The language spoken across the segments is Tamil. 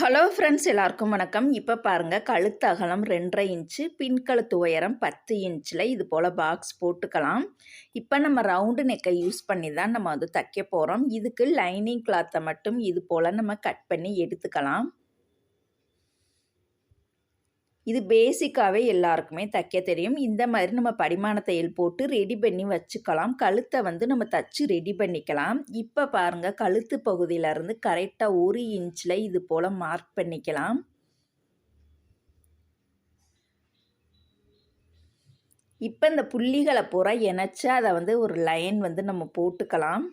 ஹலோ ஃப்ரெண்ட்ஸ், எல்லாருக்கும் வணக்கம். இப்போ பாருங்கள், கழுத்து அகலம் 2.5 இன்ச்சு, பின்கழுத்து உயரம் 10 இன்ச்சில் இது போல் பாக்ஸ் போட்டுக்கலாம். இப்போ நம்ம ரவுண்டு நெக்கை யூஸ் பண்ணி தான் நம்ம வந்து தைக்க போகிறோம். இதுக்கு லைனிங் கிளாத்தை மட்டும் இது போல் நம்ம கட் பண்ணி எடுத்துக்கலாம். இது பேசிக்காகவே எல்லாருக்குமே தைக்க தெரியும். இந்த மாதிரி நம்ம படிமான தையல் போட்டு ரெடி பண்ணி வச்சுக்கலாம். கழுத்தை வந்து நம்ம தச்சு ரெடி பண்ணிக்கலாம். இப்போ பாருங்கள், கழுத்து பகுதியிலேருந்து கரெக்டாக 1 இன்ச்சில் இது போல் மார்க் பண்ணிக்கலாம். இப்போ இந்த புள்ளிகளை பூரா இணைச்சு அதை வந்து ஒரு லைன் வந்து நம்ம போட்டுக்கலாம்.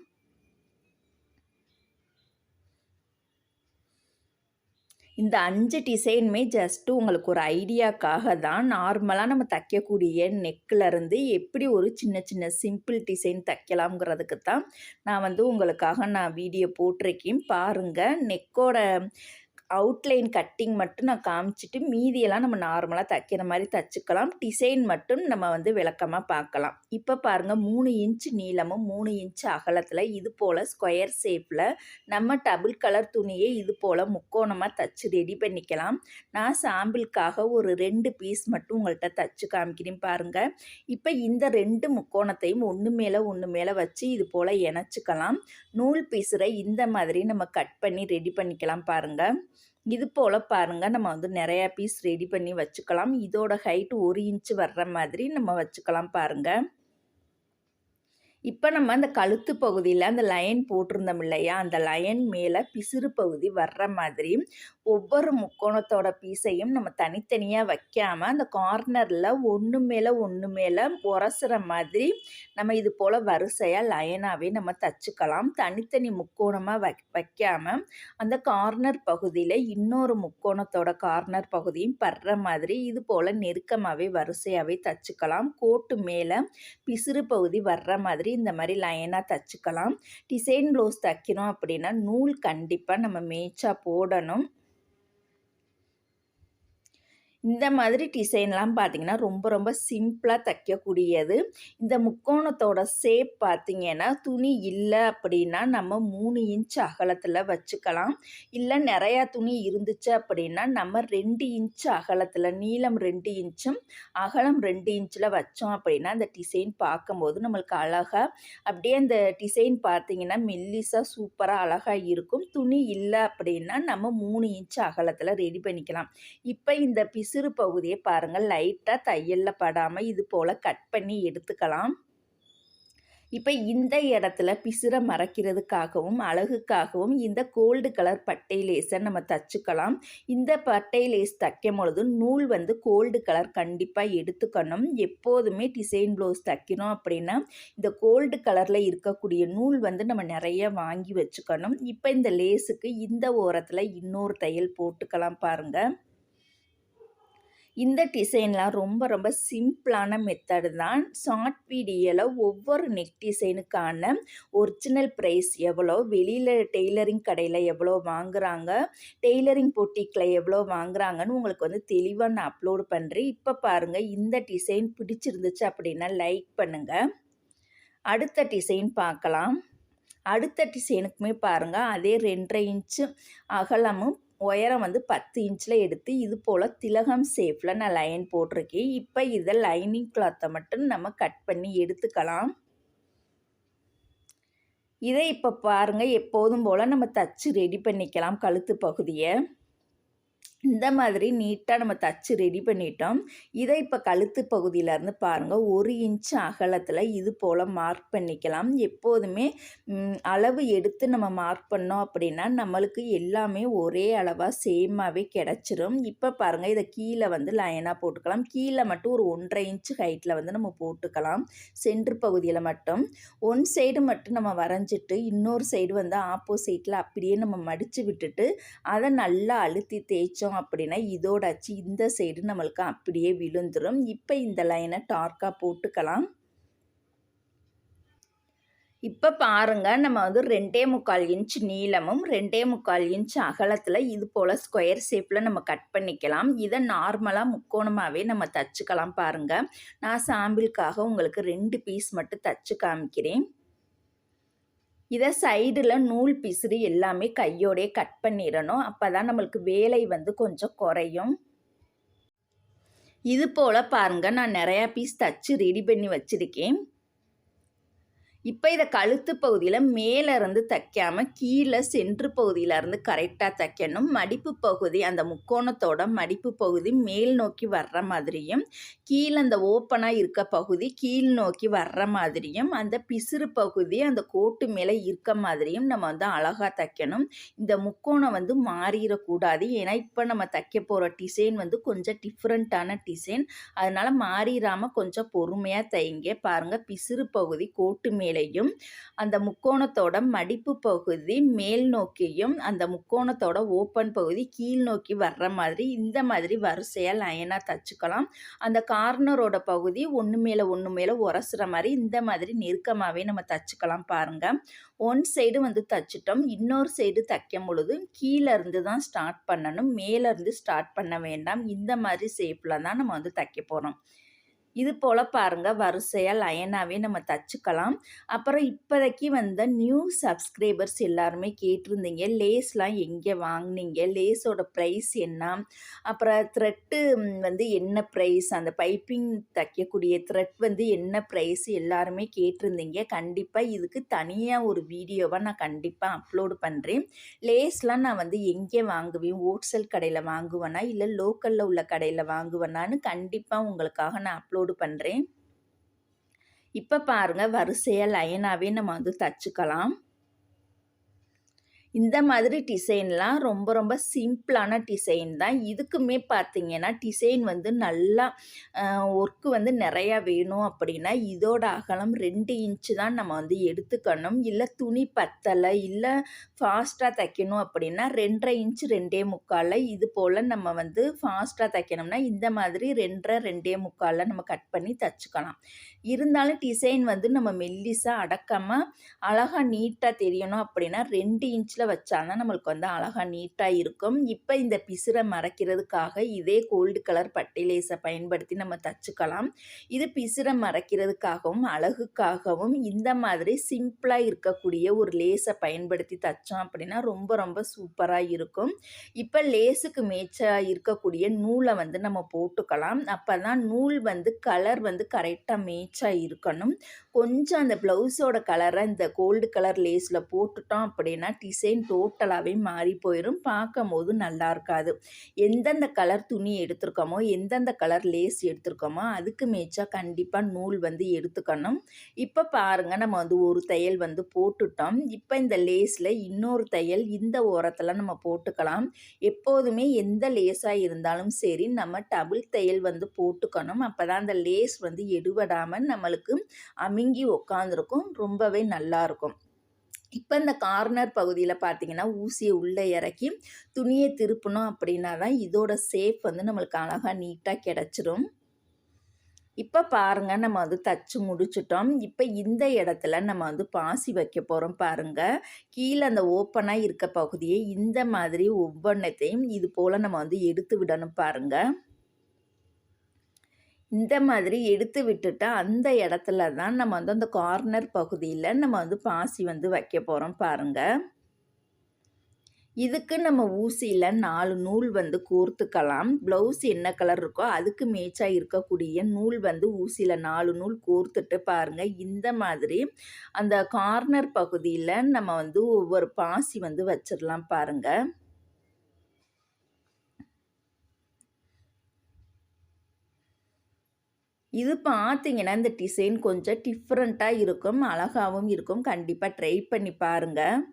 இந்த 5 டிசைனுமே ஜஸ்ட்டு உங்களுக்கு ஒரு ஐடியாக்காக தான். நார்மலாக நம்ம தைக்கக்கூடிய நெக்கிலருந்து எப்படி ஒரு சின்ன சின்ன சிம்பிள் டிசைன் தைக்கலாம்ங்கிறதுக்கு தான் நான் வந்து உங்களுக்காக வீடியோ போட்டிருக்கேன். பாருங்கள், நெக்கோட அவுட்லைன் கட்டிங் மட்டும் நான் காமிச்சிட்டு மீதியெல்லாம் நம்ம நார்மலாக தைக்கிற மாதிரி தைச்சிக்கலாம். டிசைன் மட்டும் நம்ம வந்து விளக்கமாக பார்க்கலாம். இப்போ பாருங்கள், 3 இன்ச்சு நீளமும் 3 இன்ச்சு அகலத்தில் இது போல் ஸ்கொயர் ஷேப்பில் நம்ம டபுள் கலர் துணியை இது போல் முக்கோணமாக தைச்சி ரெடி பண்ணிக்கலாம். நான் சாம்பிளுக்காக ஒரு 2 பீஸ் மட்டும் உங்கள்கிட்ட தைச்சி காமிக்கிறேன் பாருங்கள். இப்போ இந்த 2 முக்கோணத்தையும் ஒன்று மேலே வச்சு இது போல் இணைச்சிக்கலாம். நூல் பீஸரை இந்த மாதிரி நம்ம கட் பண்ணி ரெடி பண்ணிக்கலாம் பாருங்கள். இது போல் பாருங்கள், நம்ம வந்து நிறையா பீஸ் ரெடி பண்ணி வச்சுக்கலாம். இதோட ஹைட்டு 1 இன்ச்சு வர்ற மாதிரி நம்ம வச்சுக்கலாம் பாருங்கள். இப்போ நம்ம அந்த கழுத்து பகுதியில் அந்த லைன் போட்டிருந்தோம் இல்லையா, அந்த லைன் மேலே பிசிறு பகுதி வர்ற மாதிரி ஒவ்வொரு முக்கோணத்தோட பீஸையும் நம்ம தனித்தனியாக வைக்காமல் அந்த கார்னரில் ஒன்று மேலே உரசுற மாதிரி நம்ம இது போல் வரிசையாக லைனாகவே நம்ம தச்சுக்கலாம். தனித்தனி முக்கோணமாக வைக்காமல் அந்த கார்னர் பகுதியில் இன்னொரு முக்கோணத்தோட கார்னர் பகுதியும் படுற மாதிரி இது போல் நெருக்கமாகவே வரிசையாகவே தச்சுக்கலாம். கோட்டு மேலே பிசிறு பகுதி வர்ற மாதிரி இந்த மாதிரி லைனாக தச்சுக்கலாம். டிசைன் ப்ளவுஸ் தைக்கணும் அப்படின்னா நூல் கண்டிப்பாக நம்ம மேய்ச்சா போடணும். இந்த மாதிரி டிசைன்லாம் பார்த்திங்கன்னா ரொம்ப சிம்பிளாக தைக்கக்கூடியது. இந்த முக்கோணத்தோட ஷேப் பார்த்திங்கன்னா துணி இல்லை அப்படின்னா நம்ம 3 இன்ச் அகலத்தில் வச்சுக்கலாம். இல்லை நிறையா துணி இருந்துச்சு அப்படின்னா நம்ம 2 இன்ச் அகலத்தில், நீளம் 2 இன்ச்சும் அகலம் 2 இன்ச்சில் வச்சோம் அப்படின்னா அந்த டிசைன் பார்க்கும்போது நம்மளுக்கு அழகாக அப்படியே அந்த டிசைன் பார்த்திங்கன்னா மெல்லிஸாக சூப்பராக அழகாக இருக்கும். துணி இல்லை அப்படின்னா நம்ம 3 இன்ச் அகலத்தில் ரெடி பண்ணிக்கலாம். இப்போ இந்த சிறு பகுதியை பாருங்கள், லைட்டாக தையலில் படாமல் இது போல் கட் பண்ணி எடுத்துக்கலாம். இப்போ இந்த இடத்துல பிசிற மறைக்கிறதுக்காகவும் அழகுக்காகவும் இந்த கோல்டு கலர் பட்டை லேஸை நம்ம தச்சுக்கலாம். இந்த பட்டை லேஸ் தைக்கும் பொழுது நூல் வந்து கோல்டு கலர் கண்டிப்பாக எடுத்துக்கணும். எப்போதுமே டிசைன் ப்ளவுஸ் தைக்கணும் அப்படின்னா இந்த கோல்டு கலரில் இருக்கக்கூடிய நூல் வந்து நம்ம நிறைய வாங்கி வச்சுக்கணும். இப்போ இந்த லேஸுக்கு இந்த ஓரத்தில் இன்னொரு தையல் போட்டுக்கலாம் பாருங்கள். இந்த டிசைன்லாம் ரொம்ப சிம்பிளான மெத்தடு தான். ஷார்ட் வீடியோவில் ஒவ்வொரு நெக் டிசைனுக்கான ஒரிஜினல் ப்ரைஸ் எவ்வளோ, வெளியில் டெய்லரிங் கடையில் எவ்வளோ வாங்குகிறாங்க, டெய்லரிங் பொட்டிக்கில் எவ்வளோ வாங்குகிறாங்கன்னு உங்களுக்கு வந்து தெளிவாக நான் அப்லோடு பண்ணுறேன். இப்போ பாருங்கள், இந்த டிசைன் பிடிச்சிருந்துச்சு அப்படின்னா லைக் பண்ணுங்கள். அடுத்த டிசைன் பார்க்கலாம். அடுத்த டிசைனுக்குமே பாருங்கள், அதே 2.5 இன்ச்சு அகலமும் உயரம் வந்து 10 இன்ச்சில் எடுத்து இது போல் திலகம் ஷேப்பில் நான் லைன் போட்டிருக்கேன். இப்போ இதை லைனிங் கிளாத்தை மட்டும் நம்ம கட் பண்ணி எடுத்துக்கலாம். இதை இப்போ பாருங்கள், எப்போதும் போல் நம்ம தச்சு ரெடி பண்ணிக்கலாம் கழுத்து பகுதியை. இந்த மாதிரி நீட்டாக நம்ம தச்சு ரெடி பண்ணிட்டோம். இதை இப்போ கழுத்து பகுதியிலேருந்து பாருங்கள், 1 இன்ச்சு அகலத்தில் இது போல் மார்க் பண்ணிக்கலாம். எப்போதுமே அளவு எடுத்து நம்ம மார்க் பண்ணோம் அப்படின்னா நம்மளுக்கு எல்லாமே ஒரே அளவாக சேமாகவே கிடச்சிரும். இப்போ பாருங்கள், இதை கீழே வந்து லைனாக போட்டுக்கலாம். கீழே மட்டும் ஒரு 1.5 இன்ச்சு ஹைட்டில் வந்து நம்ம போட்டுக்கலாம். சென்ட்ரு பகுதியில் மட்டும் ஒன் சைடு மட்டும் நம்ம வரைஞ்சிட்டு இன்னொரு சைடு வந்து ஆப்போசிட்டில் அப்படியே நம்ம மடித்து விட்டுட்டு அதை நல்லா அழுத்தி தேய்ச்சோம் அப்படின்னா இதோட அச்சு இந்த சைடு நம்மளுக்கு அப்படியே விழுந்துடும். இப்போ இந்த லைனை டார்க்காக போட்டுக்கலாம். இப்போ பாருங்கள், நம்ம வந்து 2.25 இன்ச் நீளமும் 2.25 இன்ச் அகலத்தில் இது போல் ஸ்கொயர் ஷேப்பில் நம்ம கட் பண்ணிக்கலாம். இதை நார்மலாக முக்கோணமாகவே நம்ம தச்சுக்கலாம் பாருங்கள். நான் சாம்பிளுக்காக உங்களுக்கு 2 பீஸ் மட்டும் தச்சு காமிக்கிறேன். இதை சைடில் நூல் பிசிறி எல்லாமே கையோடையே கட் பண்ணிடணும். அப்போ தான் நம்மளுக்கு வேலை வந்து கொஞ்சம் குறையும். இது போல் பாருங்கள், நான் நிறையா பீஸ் தச்சு ரெடி பண்ணி வச்சுருக்கேன். இப்போ இதை கழுத்து பகுதியில் மேலேருந்து தைக்காமல் கீழே சென்ட்ரு பகுதியிலேருந்து கரெக்டாக தைக்கணும். மடிப்பு பகுதி, அந்த முக்கோணத்தோட மடிப்பு பகுதி மேல் நோக்கி வர்ற மாதிரியும், கீழே அந்த ஓப்பனாக இருக்க பகுதி கீழ் நோக்கி வர்ற மாதிரியும், அந்த பிசிறு பகுதி அந்த கோட்டு மேலே இருக்க மாதிரியும் நம்ம வந்து அழகாக தைக்கணும். இந்த முக்கோணம் வந்து மாறிடக்கூடாது. ஏன்னா இப்போ நம்ம தைக்க போகிற டிசைன் வந்து கொஞ்சம் டிஃப்ரெண்ட்டான டிசைன். அதனால் மாறிடாமல் கொஞ்சம் பொறுமையாக தைங்க. பாருங்கள், பிசிறு பகுதி கோட்டு மேலேயும் அந்த முக்கோணத்தோட மடிப்பு பகுதி மேல் நோக்கியும் அந்த முக்கோணத்தோட ஓப்பன் பகுதி கீழ் நோக்கி வர்ற மாதிரி இந்த மாதிரி வரிசையாக லைனாக தச்சுக்கலாம். அந்த கார்னரோட பகுதி ஒன்று மேலே உரசுற மாதிரி இந்த மாதிரி நெருக்கமாகவே நம்ம தச்சுக்கலாம். பாருங்கள், ஒன் சைடு வந்து தச்சிட்டோம். இன்னொரு சைடு தைக்கும் பொழுது கீழே இருந்து தான் ஸ்டார்ட் பண்ணணும், மேலேருந்து ஸ்டார்ட் பண்ண வேண்டாம். இந்த மாதிரி ஷேப்பில் தான் நம்ம வந்து தைக்க போகிறோம். இது போல் பாருங்கள், வரிசையாக லைனாகவே நம்ம தச்சுக்கலாம். அப்புறம் இப்போதைக்கு வந்த நியூ சப்ஸ்கிரைபர்ஸ் எல்லாருமே கேட்டிருந்தீங்க, லேஸ்லாம் எங்கே வாங்கினீங்க, லேஸோட ப்ரைஸ் என்ன, அப்புறம் த்ரெட்டு வந்து என்ன ப்ரைஸ், அந்த பைப்பிங் தைக்கக்கூடிய த்ரெட் வந்து என்ன ப்ரைஸ் எல்லாருமே கேட்டிருந்தீங்க. கண்டிப்பாக இதுக்கு தனியாக ஒரு வீடியோவாக நான் கண்டிப்பாக அப்லோடு பண்ணுறேன். லேஸ்லாம் நான் வந்து எங்கே வாங்குவேன், ஹோல்சேல் கடையில் வாங்குவேனா இல்லை லோக்கலில் உள்ள கடையில் வாங்குவேனான்னு கண்டிப்பாக உங்களுக்காக நான் அப்லோடு பண்ணுறேன். இப்போ பாருங்கள், வரிசையாக லைனாகவே நம்ம வந்து தச்சுக்கலாம். இந்த மாதிரி டிசைன்லாம் ரொம்ப ரொம்ப சிம்பிளான டிசைன் தான். இதுக்குமே பார்த்திங்கன்னா டிசைன் வந்து நல்லா ஒர்க்கு வந்து நிறையா வேணும் அப்படின்னா இதோட அகலம் 2 இன்ச்சு தான் நம்ம வந்து எடுத்துக்கணும். இல்லை துணி பத்தலை, இல்லை ஃபாஸ்ட்டாக தைக்கணும் அப்படின்னா 2.5 இன்ச்சு 2.25 இது போல் நம்ம வந்து ஃபாஸ்ட்டாக தைக்கணும்னா இந்த மாதிரி 2.5 2.25 நம்ம கட் பண்ணி தச்சுக்கலாம். இருந்தாலும் டிசைன் வந்து நம்ம மெல்லிசாக அடக்காமல் அழகாக நீட்டாக தெரியணும் அப்படின்னா 2 இன்ச்சில் வச்சாதான் நம்மளுக்கு வந்து அழகாக நீட்டாக இருக்கும். இப்போ இந்த பிசிறை மறைக்கிறதுக்காக இதே கோல்டு கலர் பட்டை லேஸை பயன்படுத்தி நம்ம தச்சுக்கலாம். இது பிசிறை மறைக்கிறதுக்காகவும் அழகுக்காகவும் இந்த மாதிரி சிம்பிளாக இருக்கக்கூடிய ஒரு லேஸை பயன்படுத்தி தைச்சோம் அப்படின்னா ரொம்ப ரொம்ப சூப்பராக இருக்கும். இப்போ லேஸுக்கு மேட்சாக இருக்கக்கூடிய நூலை வந்து நம்ம போட்டுக்கலாம். அப்போ தான் நூல் வந்து கலர் வந்து கரெக்டாக மேட்சாக இருக்கணும். கொஞ்சம் அந்த ப்ளவுஸோட கலரை இந்த கோல்டு கலர் லேஸில் போட்டுட்டோம் அப்படின்னா டிசைன் டோட்டலாகவே மாறி போயிடும். பார்க்கும் போது நல்லா இருக்காது. எந்தெந்த கலர் துணி எடுத்திருக்கோமோ, எந்தெந்த கலர் லேஸ் எடுத்திருக்கோமோ அதுக்கு மேட்சாக கண்டிப்பாக நூல் வந்து எடுத்துக்கணும். இப்போ பாருங்கள், நம்ம வந்து ஒரு தையல் வந்து போட்டுட்டோம். இப்போ இந்த லேஸில் இன்னொரு தையல் இந்த ஓரத்தில் நம்ம போட்டுக்கலாம். எப்போதுமே எந்த லேஸாக இருந்தாலும் சரி நம்ம டபுள் தையல் வந்து போட்டுக்கணும். அப்போ தான் அந்த லேஸ் வந்து எடுபடாமல் நம்மளுக்கு அமுங்கி உட்காந்துருக்கும், ரொம்பவே நல்லாயிருக்கும். இப்போ இந்த கார்னர் பகுதியில் பார்த்திங்கன்னா ஊசியை உள்ளே இறக்கி துணியை திருப்பணும் அப்படின்னா தான் இதோட ஷேப் வந்து நம்மளுக்கு அழகாக நீட்டாக கிடச்சிரும். இப்போ பாருங்கள், நம்ம வந்து தச்சு முடிச்சிட்டோம். இப்போ இந்த இடத்துல நம்ம வந்து பாசி வைக்க போகிறோம். பாருங்கள், கீழே அந்த ஓப்பனாக இருக்க பகுதியை இந்த மாதிரி ஒவ்வொன்றத்தையும் இது போல் நம்ம வந்து எடுத்து விடணும். பாருங்கள், இந்த மாதிரி எடுத்து விட்டுட்டா அந்த இடத்துல தான் நம்ம வந்து அந்த கார்னர் பகுதியில் நம்ம வந்து பாசி வந்து வைக்க போகிறோம். பாருங்கள், இதுக்கு நம்ம ஊசியில் 4 நூல் வந்து கோர்த்துக்கலாம். ப்ளவுஸ் என்ன கலர் இருக்கோ அதுக்கு மேட்சாக இருக்கக்கூடிய நூல் வந்து ஊசியில் 4 நூல் கோர்த்துட்டு பாருங்கள், இந்த மாதிரி அந்த கார்னர் பகுதியில் நம்ம வந்து ஒவ்வொரு பாசி வந்து வச்சிடலாம். பாருங்கள், இது பார்த்திங்கன்னா இந்த டிசைன் கொஞ்சம் டிஃப்ரெண்ட்டாக இருக்கும், அழகாகவும் இருக்கும். கண்டிப்பாக ட்ரை பண்ணி பாருங்கள்.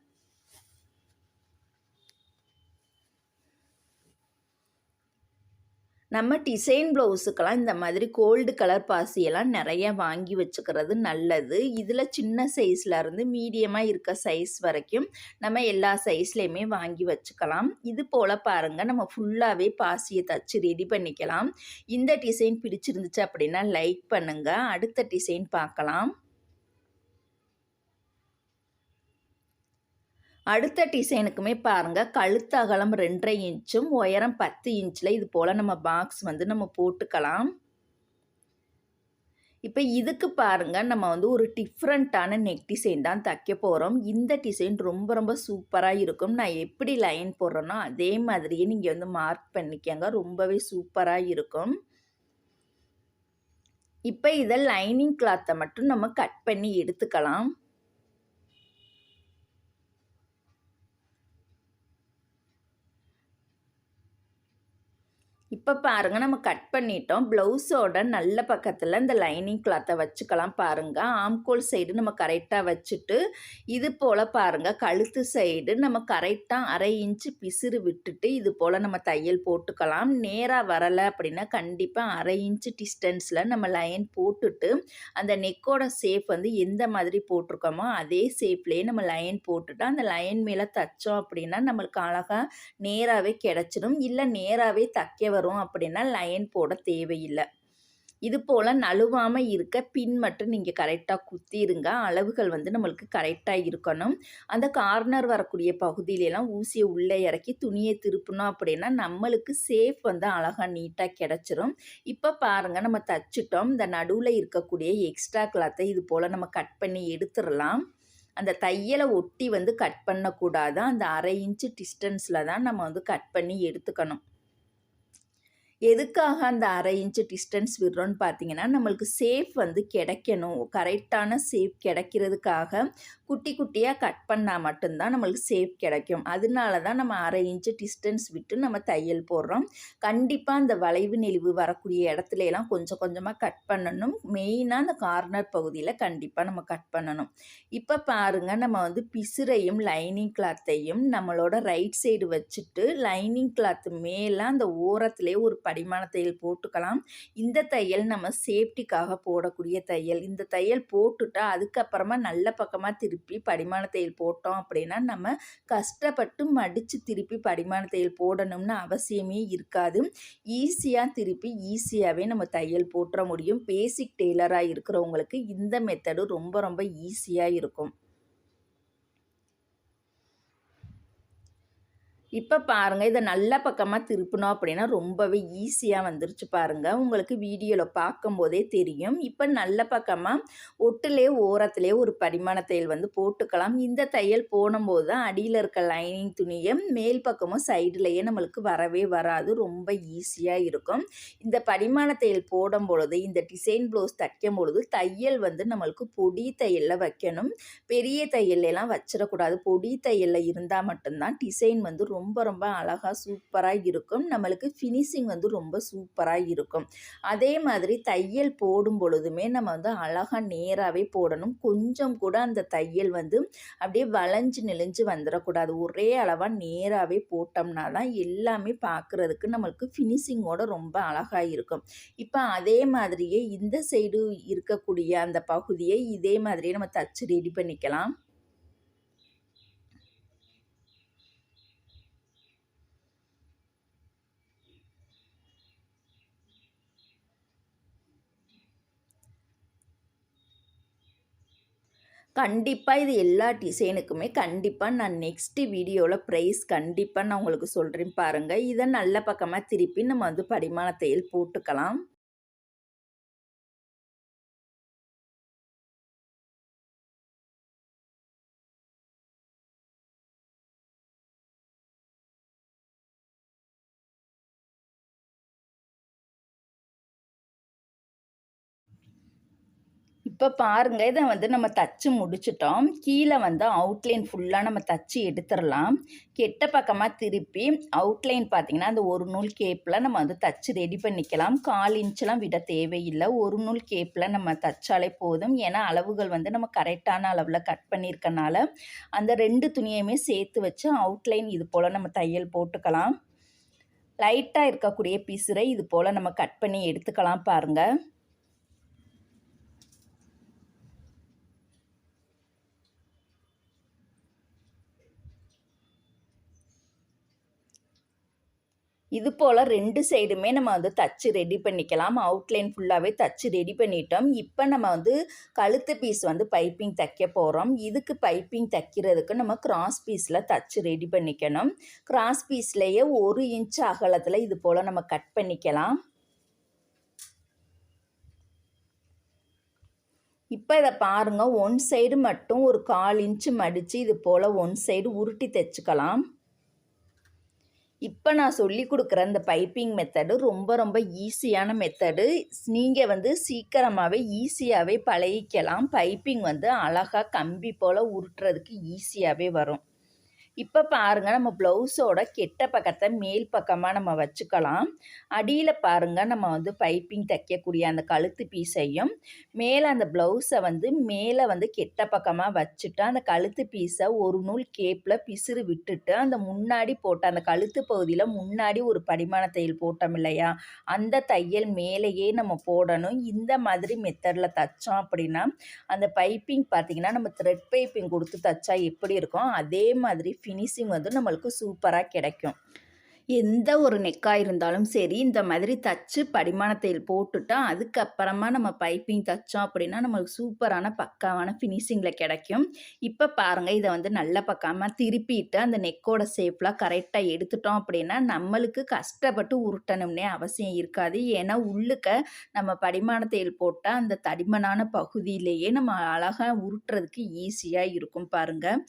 நம்ம டிசைன் ப்ளவுஸுக்கெல்லாம் இந்த மாதிரி கோல்டு கலர் பாசியெல்லாம் நிறைய வாங்கி வச்சுக்கிறது நல்லது. இதில் சின்ன சைஸ்லேருந்து மீடியமாக இருக்க சைஸ் வரைக்கும் நம்ம எல்லா சைஸ்லேயுமே வாங்கி வச்சுக்கலாம். இது போல் பாருங்கள், நம்ம ஃபுல்லாகவே பாசியை தச்சு ரெடி பண்ணிக்கலாம். இந்த டிசைன் பிடிச்சிருந்துச்சு அப்படின்னா லைக் பண்ணுங்கள். அடுத்த டிசைன் பார்க்கலாம். அடுத்த டிசைனுக்குமே பாருங்கள், கழுத்து அகலம் 2.5 இன்ச்சும் உயரம் 10 இன்ச்சில் இது போல் நம்ம பாக்ஸ் வந்து நம்ம போட்டுக்கலாம். இப்போ இதுக்கு பாருங்க, நம்ம வந்து ஒரு டிஃப்ரெண்ட்டான நெக் டிசைன் தான் தைக்க போறோம். இந்த டிசைன் ரொம்ப ரொம்ப சூப்பரா இருக்கும். நான் எப்படி லைன் போடுறேனோ, அதே மாதிரியே நீங்க வந்து மார்க் பண்ணிக்கங்க. ரொம்பவே சூப்பரா இருக்கும். இப்போ இத லைனிங் கிளாத்த மட்டும் நம்ம கட் பண்ணி எடுத்துக்கலாம். இப்போ பாருங்க நம்ம கட் பண்ணிட்டோம். ப்ளவுஸோட நல்ல பக்கத்தில் இந்த லைனிங் கிளாத்தை வச்சுக்கலாம் பாருங்க. ஆம்கோல் சைடு நம்ம கரெக்டாக வச்சுட்டு, இது போல் பாருங்க கழுத்து சைடு நம்ம கரெக்டாக 1/2 இன்ச்சு பிசுறு விட்டுட்டு இது போல் நம்ம தையல் போட்டுக்கலாம். நேராக வரலை அப்படின்னா கண்டிப்பாக 1/2 இன்ச்சு டிஸ்டன்ஸில் நம்ம லைன் போட்டுட்டு, அந்த நெக்கோட ஷேப் வந்து எந்த மாதிரி போட்டிருக்கோமோ அதே ஷேப்லேயே நம்ம லைன் போட்டுட்டு அந்த லைன் மேலே தைச்சோம் அப்படின்னா நம்மளுக்கு அழகாக நேராகவே கிடச்சிடும். இல்லை நேராகவே தைக்க வரும் அப்படின்னா லைன் போட தேவையில்லை. இது போல் நழுவாமல் இருக்க பின் மட்டும் நீங்கள் கரெக்டாக குத்திருங்க. அளவுகள் வந்து நம்மளுக்கு கரெக்டாக இருக்கணும். அந்த கார்னர் வரக்கூடிய பகுதியிலலாம் ஊசியை உள்ளே இறக்கி துணியை திருப்பினோம் அப்படின்னா நம்மளுக்கு ஷேப் வந்து அழகாக நீட்டாக கிடச்சிரும். இப்போ பாருங்கள் நம்ம தச்சுட்டோம். இந்த நடுவில் இருக்கக்கூடிய எக்ஸ்ட்ரா கிளாத்தை இது போல் நம்ம கட் பண்ணி எடுத்துடலாம். அந்த தையலை ஒட்டி வந்து கட் பண்ணக்கூடாது. அந்த 1/2 இன்ச்சு டிஸ்டன்ஸில் தான் நம்ம வந்து கட் பண்ணி எடுத்துக்கணும். எதுக்காக அந்த 1/2 இன்ச்சு டிஸ்டன்ஸ் விடுறோன்னு பார்த்தீங்கன்னா, நம்மளுக்கு ஷேப் வந்து கிடைக்கணும். கரெக்டான ஷேப் கிடைக்கிறதுக்காக குட்டி குட்டியாக கட் பண்ணால் மட்டும்தான் நம்மளுக்கு ஷேப் கிடைக்கும். அதனால தான் நம்ம 1/2 இன்ச்சு டிஸ்டன்ஸ் விட்டு நம்ம தையல் போடுறோம். கண்டிப்பாக அந்த வளைவு நெளிவு வரக்கூடிய இடத்துலலாம் கொஞ்சம் கொஞ்சமாக கட் பண்ணணும். மெயினாக அந்த கார்னர் பகுதியில் கண்டிப்பாக நம்ம கட் பண்ணணும். இப்போ பாருங்கள் நம்ம வந்து பிசுரையும் லைனிங் கிளாத்தையும் நம்மளோட ரைட் சைடு வச்சுட்டு லைனிங் கிளாத்து மேலே அந்த ஓரத்துலேயே ஒரு படிமான தையல் போட்டுக்கலாம். இந்த தையல் நம்ம சேஃப்டிக்காக போடக்கூடிய தையல். இந்த தையல் போட்டுட்டா அதுக்கப்புறமா நல்ல பக்கமாக திருப்பி படிமான தையல் போட்டோம் அப்படின்னா நம்ம கஷ்டப்பட்டு மடித்து திருப்பி படிமான தையல் போடணும்னு அவசியமே இருக்காது. ஈஸியாக திருப்பி ஈஸியாகவே நம்ம தையல் போட்டுற முடியும். பேசிக் டெய்லராக இருக்கிறவங்களுக்கு இந்த மெத்தடு ரொம்ப ரொம்ப ஈஸியாக இருக்கும். இப்போ பாருங்கள், இதை நல்ல பக்கமாக திருப்பினோம் அப்படின்னா ரொம்பவே ஈஸியாக வந்துருச்சு பாருங்கள். உங்களுக்கு வீடியோவில் பார்க்கும்போதே தெரியும். இப்போ நல்ல பக்கமாக ஒட்டுலே ஓரத்துலேயே ஒரு படிமான தையல் வந்து போட்டுக்கலாம். இந்த தையல் போடும்போது தான் அடியில் இருக்க லைனிங் துணியை மேல் பக்கமும் சைடுலேயே நம்மளுக்கு வரவே வராது. ரொம்ப ஈஸியாக இருக்கும். இந்த படிமான தையல் போடும் பொழுது இந்த டிசைன் ப்ளவுஸ் தைக்கும் பொழுது தையல் வந்து நம்மளுக்கு பொடி தையலில் வைக்கணும். பெரிய தையல்லாம் வச்சிடக்கூடாது. பொடி தையலில் இருந்தால் மட்டும்தான் டிசைன் வந்து ரொம்ப ரொம்ப அழகாக சூப்பராக இருக்கும். நம்மளுக்கு ஃபினிஷிங் வந்து ரொம்ப சூப்பராக இருக்கும். அதே மாதிரி தையல் போடும் பொழுதுமே நம்ம வந்து அழகாக நேராகவே போடணும். கொஞ்சம் கூட அந்த தையல் வந்து அப்படியே வளைஞ்சு நெளிஞ்சு வந்துடக்கூடாது. ஒரே அளவாக நேராகவே போட்டோம்னா தான் எல்லாமே பார்க்குறதுக்கு நம்மளுக்கு ஃபினிஷிங்கோட ரொம்ப அழகாக இருக்கும். இப்போ அதே மாதிரியே இந்த சைடு இருக்கக்கூடிய அந்த பகுதியை இதே மாதிரியே நம்ம தச்சு ரெடி பண்ணிக்கலாம். கண்டிப்பாக இது எல்லா டிசைனுக்குமே கண்டிப்பாக நான் நெக்ஸ்ட்டு வீடியோவில் ப்ரைஸ் கண்டிப்பாக நான் உங்களுக்கு சொல்கிறேன் பாருங்கள். இதை நல்ல பக்கமாக திருப்பி நம்ம வந்து படிமான தையல் போட்டுக்கலாம். இப்போ பாருங்க, இதை வந்து நம்ம தச்சு முடிச்சிட்டோம். கீழே வந்து அவுட்லைன் ஃபுல்லாக நம்ம தச்சு எடுத்துடலாம். கெட்ட பக்கமாக திருப்பி அவுட்லைன் பார்த்திங்கன்னா அந்த ஒரு நூல் கேப்பில் நம்ம வந்து தச்சு ரெடி பண்ணிக்கலாம். 1/4 இன்ச்செலாம் விட தேவையில்லை. ஒரு நூல் கேப்பில் நம்ம தச்சாலே போதும். ஏன்னா அளவுகள் வந்து நம்ம கரெக்டான அளவில் கட் பண்ணியிருக்கனால அந்த 2 துணியுமே சேர்த்து வச்சு அவுட்லைன் இது போல் நம்ம தையல் போட்டுக்கலாம். லைட்டாக இருக்கக்கூடிய பிசுரை இது போல் நம்ம கட் பண்ணி எடுத்துக்கலாம் பாருங்கள். இது போல் 2 சைடுமே நம்ம வந்து தச்சு ரெடி பண்ணிக்கலாம். அவுட்லைன் ஃபுல்லாகவே தச்சு ரெடி பண்ணிட்டோம். இப்போ நம்ம வந்து கழுத்து பீஸ் வந்து பைப்பிங் தைக்க போகிறோம். இதுக்கு பைப்பிங் தைக்கிறதுக்கு நம்ம கிராஸ் பீஸில் தச்சு ரெடி பண்ணிக்கணும். கிராஸ் பீஸ்லேயே 1 இன்ச் அகலத்தில் இது போல் நம்ம கட் பண்ணிக்கலாம். இப்போ இதை பாருங்க, ஒன் சைடு மட்டும் ஒரு 1/4 இன்ச்சு மடித்து இது போல் ஒன் சைடு உருட்டி தைச்சுக்கலாம். இப்போ நான் சொல்லி கொடுக்குற இந்த பைப்பிங் மெத்தடு ரொம்ப ரொம்ப ஈஸியான மெத்தடு. நீங்கள் வந்து சீக்கிரமாகவே ஈஸியாகவே பழகிக்கலாம். பைப்பிங் வந்து அழகாக கம்பி போல் உருட்டுறதுக்கு ஈஸியாகவே வரும். இப்போ பாருங்கள், நம்ம ப்ளவுஸோட கெட்ட பக்கத்தை மேல் பக்கமாக நம்ம வச்சுக்கலாம். அடியில் பாருங்கள், நம்ம வந்து பைப்பிங் தைக்கக்கூடிய அந்த கழுத்து பீஸையும் மேலே அந்த ப்ளவுஸை வந்து மேலே வந்து கெட்ட பக்கமாக வச்சுட்டு அந்த கழுத்து பீஸை ஒரு நூல் கேப்பில் பிசுறு விட்டுட்டு அந்த முன்னாடி போட்ட அந்த கழுத்து பகுதியில் முன்னாடி ஒரு படிமான தையல் போட்டோம் இல்லையா, அந்த தையல் மேலேயே நம்ம போடணும். இந்த மாதிரி மெத்தடில் தைச்சோம் அப்படின்னா அந்த பைப்பிங் பார்த்திங்கன்னா நம்ம த்ரெட் பைப்பிங் கொடுத்து தைச்சா எப்படி இருக்கும் அதே மாதிரி ஃபினிஷிங் வந்து நம்மளுக்கு சூப்பராக கிடைக்கும். எந்த ஒரு நெக்காக இருந்தாலும் சரி இந்த மாதிரி தச்சு படிமான தையல் போட்டுட்டா அதுக்கப்புறமா நம்ம பைப்பிங் தைச்சோம் அப்படின்னா நம்மளுக்கு சூப்பரான பக்காவான ஃபினிஷிங்கில் கிடைக்கும். இப்போ பாருங்கள், இதை வந்து நல்ல பக்கமாக திருப்பிட்டு அந்த நெக்கோட ஷேப்லாம் கரெக்டாக எடுத்துட்டோம் அப்படின்னா நம்மளுக்கு கஷ்டப்பட்டு உருட்டணும்னே அவசியம் இருக்காது. ஏன்னா உள்ளுக்க நம்ம படிமான தையல் போட்டால் அந்த தடிமனான பகுதியிலேயே நம்ம அழகாக உருட்டுறதுக்கு ஈஸியாக இருக்கும். பாருங்கள்,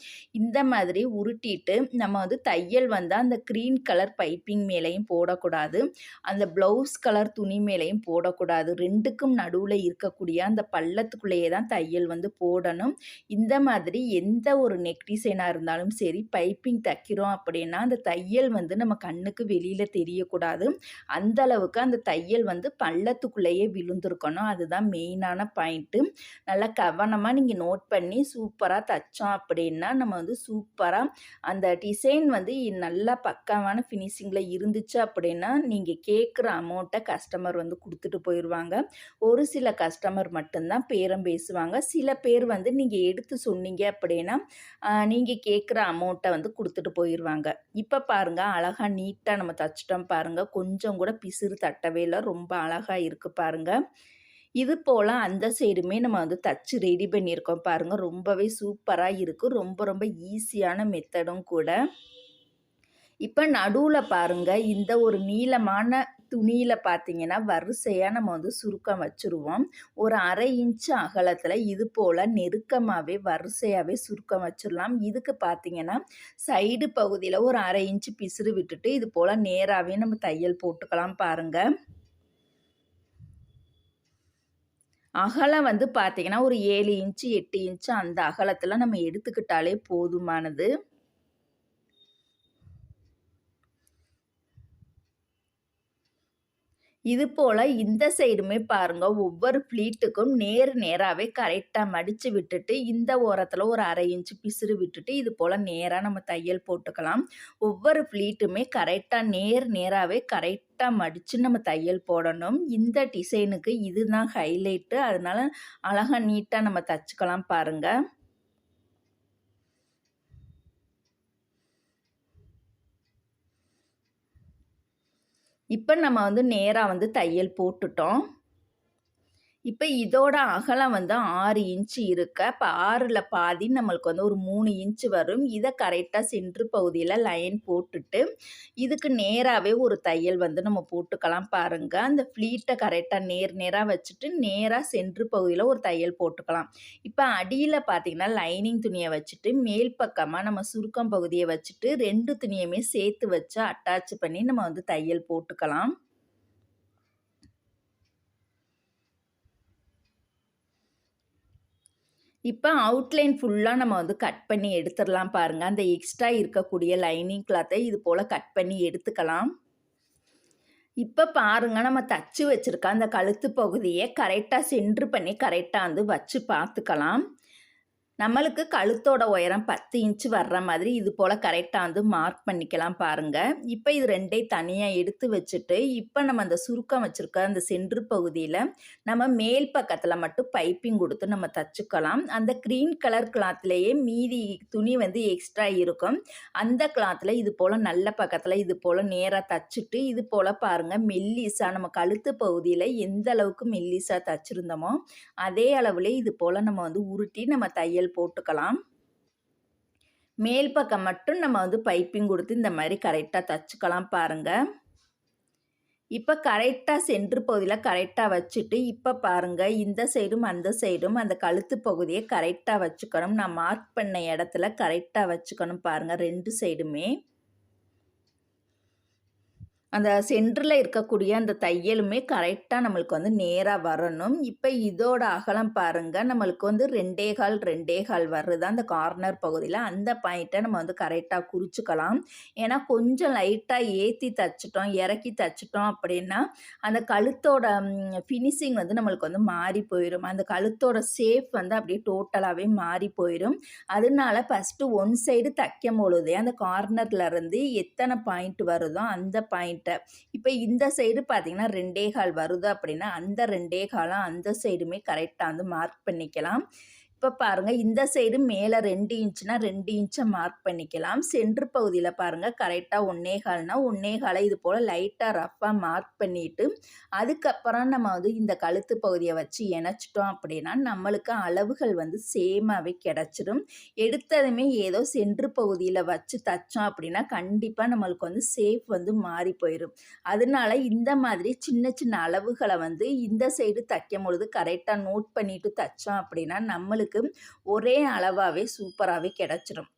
இந்த மாதிரி உருட்டிட்டு நம்ம வந்து தையல் வந்து அந்த க்ரீன் கலர் பைப்பிங் மேலேயும் போடக்கூடாது, அந்த ப்ளவுஸ் கலர் துணி மேலேயும் போடக்கூடாது. ரெண்டுக்கும் நடுவில் இருக்கக்கூடிய அந்த பள்ளத்துக்குள்ளேயே தான் தையல் வந்து போடணும். இந்த மாதிரி எந்த ஒரு நெக் டிசைனாக இருந்தாலும் சரி பைப்பிங் தைக்கிறோம் அப்படின்னா அந்த தையல் வந்து நம்ம கண்ணுக்கு வெளியில் தெரியக்கூடாது. அந்த அளவுக்கு அந்த தையல் வந்து பள்ளத்துக்குள்ளேயே விழுந்திருக்கணும். அதுதான் மெயினான பாயிண்ட்டு. நல்லா கவனமாக நீங்கள் நோட் பண்ணி சூப்பராக தைச்சோம் அப்படின்னா நம்ம வந்து சூப்பராக அந்த டிசைன் வந்து நல்லா பக்காவான ஃபினிஷிங்கில் இருந்துச்சு அப்படின்னா நீங்கள் கேட்குற அமௌண்ட்டை கஸ்டமர் வந்து கொடுத்துட்டு போயிடுவாங்க. ஒரு சில கஸ்டமர் மட்டும்தான் பேரம் பேசுவாங்க. சில பேர் வந்து நீங்கள் எடுத்து சொன்னீங்க அப்படின்னா நீங்கள் கேட்குற அமௌண்ட்டை வந்து கொடுத்துட்டு போயிடுவாங்க. இப்போ பாருங்கள், அழகாக நீட்டாக நம்ம தைச்சிட்டோம் பாருங்கள். கொஞ்சம் கூட பிசுறு தட்டவே இல்லை, ரொம்ப அழகாக இருக்குது பாருங்கள். இது போல் அந்த சைடுமே நம்ம வந்து தச்சு ரெடி பண்ணியிருக்கோம் பாருங்கள். ரொம்பவே சூப்பராக இருக்குது. ரொம்ப ரொம்ப ஈஸியான மெத்தடும் கூட. இப்போ நடுவில் பாருங்கள், இந்த ஒரு நீளமான துணியில் பார்த்தீங்கன்னா வரிசையாக நம்ம வந்து சுருக்கம் வச்சுருவோம். ஒரு 1/2 இன்ச்சு அகலத்தில் இது போல் நெருக்கமாகவே வரிசையாகவே சுருக்கம் வச்சிடலாம். இதுக்கு பார்த்தீங்கன்னா சைடு பகுதியில் ஒரு 1/2 இன்ச்சு பிசுறு விட்டுட்டு இது போல் நேராகவே நம்ம தையல் போட்டுக்கலாம் பாருங்கள். அகலம் வந்து பார்த்தீங்கன்னா ஒரு 7 இன்ச்சு 8 இன்ச்சு அந்த அகலத்தில் நம்ம எடுத்துக்கிட்டாலே போதுமானது. இது போல் இந்த சைடுமே பாருங்கள், ஒவ்வொரு ப்ளீட்டுக்கும் நேராகவே கரெக்டாக மடித்து விட்டுட்டு இந்த ஓரத்தில் ஒரு 1/2 இன்ச்சு பிசுறு விட்டுட்டு இது போல் நேராக நம்ம தையல் போட்டுக்கலாம். ஒவ்வொரு ப்ளீட்டுமே கரெக்டாக நேராகவே கரெக்டாக மடித்து நம்ம தையல் போடணும். இந்த டிசைனுக்கு இதுதான் ஹைலைட்டு. அதனால் அழகாக நீட்டாக நம்ம தைச்சிக்கலாம் பாருங்கள். இப்போ நம்ம வந்து நேராக வந்து தையல் போட்டுட்டோம். இப்போ இதோட அகலம் வந்து 6 இன்ச்சு இருக்கு. இப்போ 6ல் பாதி நம்மளுக்கு வந்து ஒரு 3 இன்ச்சு வரும். இதை கரெக்டாக சென்ட்ரு பகுதியில் லைன் போட்டுட்டு இதுக்கு நேராகவே ஒரு தையல் வந்து நம்ம போட்டுக்கலாம் பாருங்கள். அந்த ஃப்ளீட்டை கரெக்டாக நேராக வச்சுட்டு நேராக சென்ட்ரு பகுதியில் ஒரு தையல் போட்டுக்கலாம். இப்போ அடியில் பார்த்திங்கன்னா லைனிங் துணியை வச்சுட்டு மேல் பக்கமாக நம்ம சுருக்கம் பகுதியை வச்சுட்டு 2 துணியுமே சேர்த்து வச்சு அட்டாச் பண்ணி நம்ம வந்து தையல் போட்டுக்கலாம். இப்போ அவுட்லைன் ஃபுல்லாக நம்ம வந்து கட் பண்ணி எடுத்துடலாம் பாருங்கள். அந்த எக்ஸ்ட்ரா இருக்கக்கூடிய லைனிங் கிளாத்தை இது போல் கட் பண்ணி எடுத்துக்கலாம். இப்போ பாருங்கள், நம்ம தச்சு வச்சுருக்க அந்த கழுத்து பகுதியை கரெக்டாக சென்ட்ரு பண்ணி கரெக்டாக வந்து வச்சு பார்த்துக்கலாம். நம்மளுக்கு கழுத்தோட உயரம் 10 இன்ச்சு வர்ற மாதிரி இது போல் கரெக்டாக வந்து மார்க் பண்ணிக்கலாம் பாருங்கள். இப்போ இது ரெண்டையும் தனியாக எடுத்து வச்சுட்டு இப்போ நம்ம அந்த சுருக்கம் வச்சுருக்க அந்த சென்ட்ரு பகுதியில் நம்ம மேல் பக்கத்தில் மட்டும் பைப்பிங் கொடுத்து நம்ம தச்சுக்கலாம். அந்த க்ரீன் கலர் கிளாத்லேயே மீதி துணி வந்து எக்ஸ்ட்ரா இருக்கும். அந்த கிளாத்தில் இது போல் நல்ல பக்கத்தில் இது போல் நேராக தச்சுட்டு இது போல் பாருங்கள், மெல்லிஸாக நம்ம கழுத்து பகுதியில் எந்த அளவுக்கு மெல்லிஸாக தச்சுருந்தோமோ அதே அளவுலே இது போல் நம்ம வந்து உருட்டி நம்ம தையல் போட்டுக்கலாம். மேல் பக்கம் மட்டும் நம்ம வந்து பைப்பிங் கொடுத்து இந்த மாதிரி கரெக்டாக தச்சுக்கலாம் பாருங்கள். இப்போ கரெக்டாக சென்டர் பகுதியில் கரெக்டாக வச்சுட்டு, இப்போ பாருங்கள் இந்த சைடும் அந்த சைடும் அந்த கழுத்து பகுதியை கரெக்டாக வச்சுக்கணும். நான் மார்க் பண்ண இடத்துல கரெக்டாக வச்சுக்கணும் பாருங்கள் 2 சைடுமே. அந்த சென்டரில் இருக்கக்கூடிய அந்த தையலுமே கரெக்டாக நம்மளுக்கு வந்து நேராக வரணும். இப்போ இதோட அகலம் பாருங்கள், நம்மளுக்கு வந்து 2 1/2 வருது அந்த கார்னர் பகுதியில். அந்த பாயிண்ட்டை நம்ம வந்து கரெக்டாக குறிச்சிக்கலாம். ஏன்னா கொஞ்சம் லைட்டாக ஏற்றி தச்சிட்டோம், இறக்கி தச்சிட்டோம் அப்படின்னா அந்த கழுத்தோட ஃபினிஷிங் வந்து நம்மளுக்கு வந்து மாறி போயிடும். அந்த கழுத்தோட ஷேப் வந்து அப்படியே டோட்டலாகவே மாறி போயிடும். அதனால ஃபஸ்ட்டு ஒன் சைடு தைக்கும் பொழுதே அந்த கார்னர்லேருந்து எத்தனை பாயிண்ட் வருதோ அந்த பாயிண்ட் இப்போ இந்த சைடு பார்த்தீங்கன்னா 2 1/4 வருது அப்படின்னா அந்த 2 1/4 அந்த சைடுமே கரெக்டாக வந்து மார்க் பண்ணிக்கலாம். இப்போ பாருங்கள் இந்த சைடு மேலே 2 இன்ச்சுனா 2 இன்ச்சை மார்க் பண்ணிக்கலாம். சென்டர் பகுதியில் பாருங்கள் கரெக்டாக 1 1/4னா 1 1/4 இது போல் லைட்டாக ரஃப்பாக மார்க் பண்ணிவிட்டு அதுக்கப்புறம் நம்ம வந்து இந்த கழுத்து பகுதியை வச்சு இணைச்சிட்டோம் அப்படின்னா நம்மளுக்கு அளவுகள் வந்து சேமாகவே கிடச்சிடும். எடுத்ததுமே ஏதோ சென்டர் பகுதியில் வச்சு தைச்சோம் அப்படின்னா கண்டிப்பாக நம்மளுக்கு வந்து ஷேப் வந்து மாறி போயிடும். அதனால இந்த மாதிரி சின்ன சின்ன அளவுகளை வந்து இந்த சைடு தைக்கும் பொழுது கரெக்டாக நோட் பண்ணிவிட்டு தைச்சோம் அப்படின்னா நம்மளுக்கு ஒரே அளவாகவே சூப்பராகவே கிடச்சிடும்.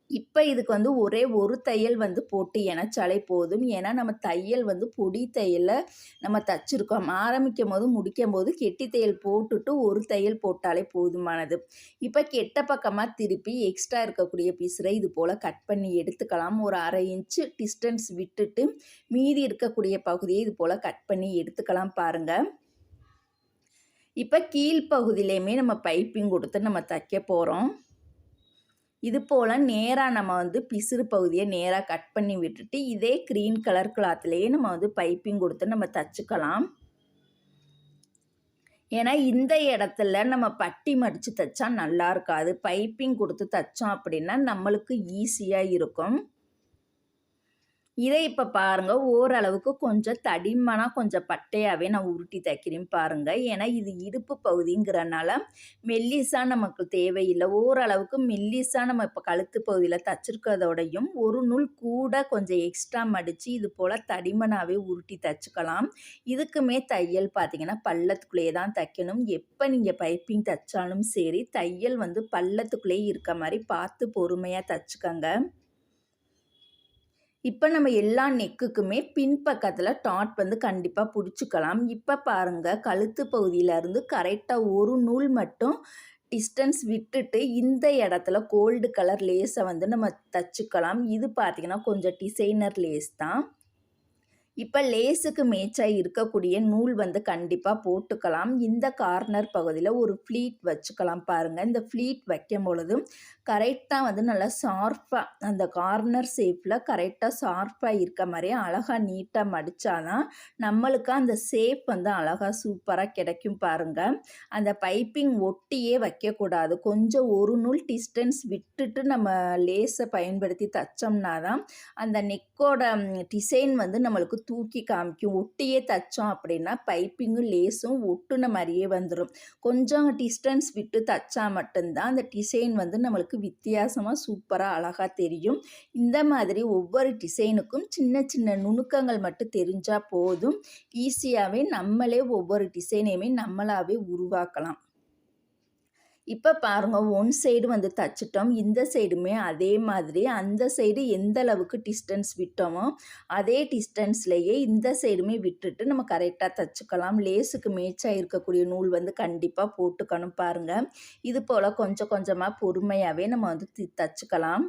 இப்போ இதுக்கு வந்து ஒரே ஒரு தையல் வந்து போட்டு இணைச்சாலே போதும். ஏன்னா நம்ம தையல் வந்து பொடி தையலில் நம்ம தைச்சிருக்கோம். ஆரம்பிக்கும் போது முடிக்கும் போது கெட்டி தையல் போட்டுட்டு ஒரு தையல் போட்டாலே போதுமானது. இப்போ கெட்ட பக்கமாக திருப்பி எக்ஸ்ட்ரா இருக்கக்கூடிய பீஸரை இது போல் கட் பண்ணி எடுத்துக்கலாம். ஒரு 1/2 இன்ச்சு டிஸ்டன்ஸ் விட்டுட்டு மீதி இருக்கக்கூடிய பகுதியை இது போல் கட் பண்ணி எடுத்துக்கலாம் பாருங்கள். இப்போ கீழ்ப்பகுதியிலையுமே நம்ம பைப்பிங் கொடுத்து நம்ம தைக்க போகிறோம். இது போல் நேராக நம்ம வந்து பிசுறு பகுதியை நேராக கட் பண்ணி விட்டுட்டு இதே க்ரீன் கலர் கிளாத்லேயே நம்ம வந்து பைப்பிங் கொடுத்து நம்ம தைச்சிக்கலாம். ஏன்னா இந்த இடத்துல நம்ம பட்டி மடித்து தைச்சா நல்லா இருக்காது. பைப்பிங் கொடுத்து தைச்சோம் அப்படின்னா நம்மளுக்கு ஈஸியாக இருக்கும். இதை இப்போ பாருங்கள் ஓரளவுக்கு கொஞ்சம் தடிமனாக கொஞ்சம் பட்டையாகவே நான் உருட்டி தைக்கிறேன் பாருங்கள். ஏன்னா இது இடுப்பு பகுதிங்கிறனால மெல்லிஸாக நமக்கு தேவையில்லை. ஓரளவுக்கு மெல்லிஸாக நம்ம இப்போ கழுத்து பகுதியில் தைச்சிருக்கிறதோடையும் ஒரு நூல் கூட கொஞ்சம் எக்ஸ்ட்ரா மடித்து இது போல் தடிமனாகவே உருட்டி தைச்சிக்கலாம். இதுக்குமே தையல் பார்த்திங்கன்னா பள்ளத்துக்குள்ளேயே தான் தைக்கணும். எப்போ நீங்கள் பைப்பிங் தைச்சாலும் சரி தையல் வந்து பள்ளத்துக்குள்ளேயே இருக்க மாதிரி பார்த்து பொறுமையாக தைச்சிக்கங்க. இப்போ நம்ம எல்லா நெக்குக்குமே பின்பக்கத்தில் டாட் வந்து கண்டிப்பாக பிடிச்சிக்கலாம். இப்போ பாருங்கள் கழுத்து பகுதியிலேருந்து கரெக்டாக ஒரு நூல் மட்டும் டிஸ்டன்ஸ் விட்டுட்டு இந்த இடத்துல கோல்டு கலர் லேஸை வந்து நம்ம தச்சுக்கலாம். இது பார்த்திங்கன்னா கொஞ்சம் டிசைனர் லேஸ் தான். இப்போ லேஸுக்கு மேட்சாக இருக்கக்கூடிய நூல் வந்து கண்டிப்பாக போட்டுக்கலாம். இந்த கார்னர் பகுதியில் ஒரு ஃப்ளீட் வச்சுக்கலாம் பாருங்கள். இந்த ஃப்ளீட் வைக்கும் பொழுது கரெக்டாக வந்து நல்லா ஷார்ப்பாக அந்த கார்னர் ஷேப்பில் கரெக்டாக ஷார்ப்பாக இருக்க மாதிரியே அழகாக நீட்டாக மடித்தாதான் நம்மளுக்கு அந்த ஷேப் வந்து அழகாக சூப்பராக கிடைக்கும் பாருங்கள். அந்த பைப்பிங் ஒட்டியே வைக்கக்கூடாது. கொஞ்சம் ஒரு நூல் டிஸ்டன்ஸ் விட்டுட்டு நம்ம லேஸை பயன்படுத்தி தைச்சோம்னா தான் அந்த நெக்கோட டிசைன் வந்து நம்மளுக்கு தூக்கி காமிக்கும். ஒட்டியே தைச்சோம் அப்படின்னா பைப்பிங்கும் லேஸும் ஒட்டுன மாதிரியே வந்துடும். கொஞ்சம் டிஸ்டன்ஸ் விட்டு தைச்சா மட்டும்தான் அந்த டிசைன் வந்து நம்மளுக்கு வித்தியாசமாக சூப்பராக அழகாக தெரியும். இந்த மாதிரி ஒவ்வொரு டிசைனுக்கும் சின்ன சின்ன நுணுக்கங்கள் மட்டும் தெரிஞ்சால் போதும். ஈஸியாகவே நம்மளே ஒவ்வொரு டிசைனையுமே நம்மளாவே உருவாக்கலாம். இப்போ பாருங்கள் ஒன் சைடு வந்து தைச்சிட்டோம். இந்த சைடுமே அதே மாதிரி அந்த சைடு எந்த அளவுக்கு டிஸ்டன்ஸ் விட்டோமோ அதே டிஸ்டன்ஸ்லேயே இந்த சைடுமே விட்டுட்டு நம்ம கரெக்டாக தைச்சிக்கலாம். லேஸுக்கு மேட்சாக இருக்கக்கூடிய நூல் வந்து கண்டிப்பாக போட்டுக்கணும் பாருங்கள். இது போல் கொஞ்சம் கொஞ்சமாக பொறுமையாகவே நம்ம வந்து தைச்சிக்கலாம்.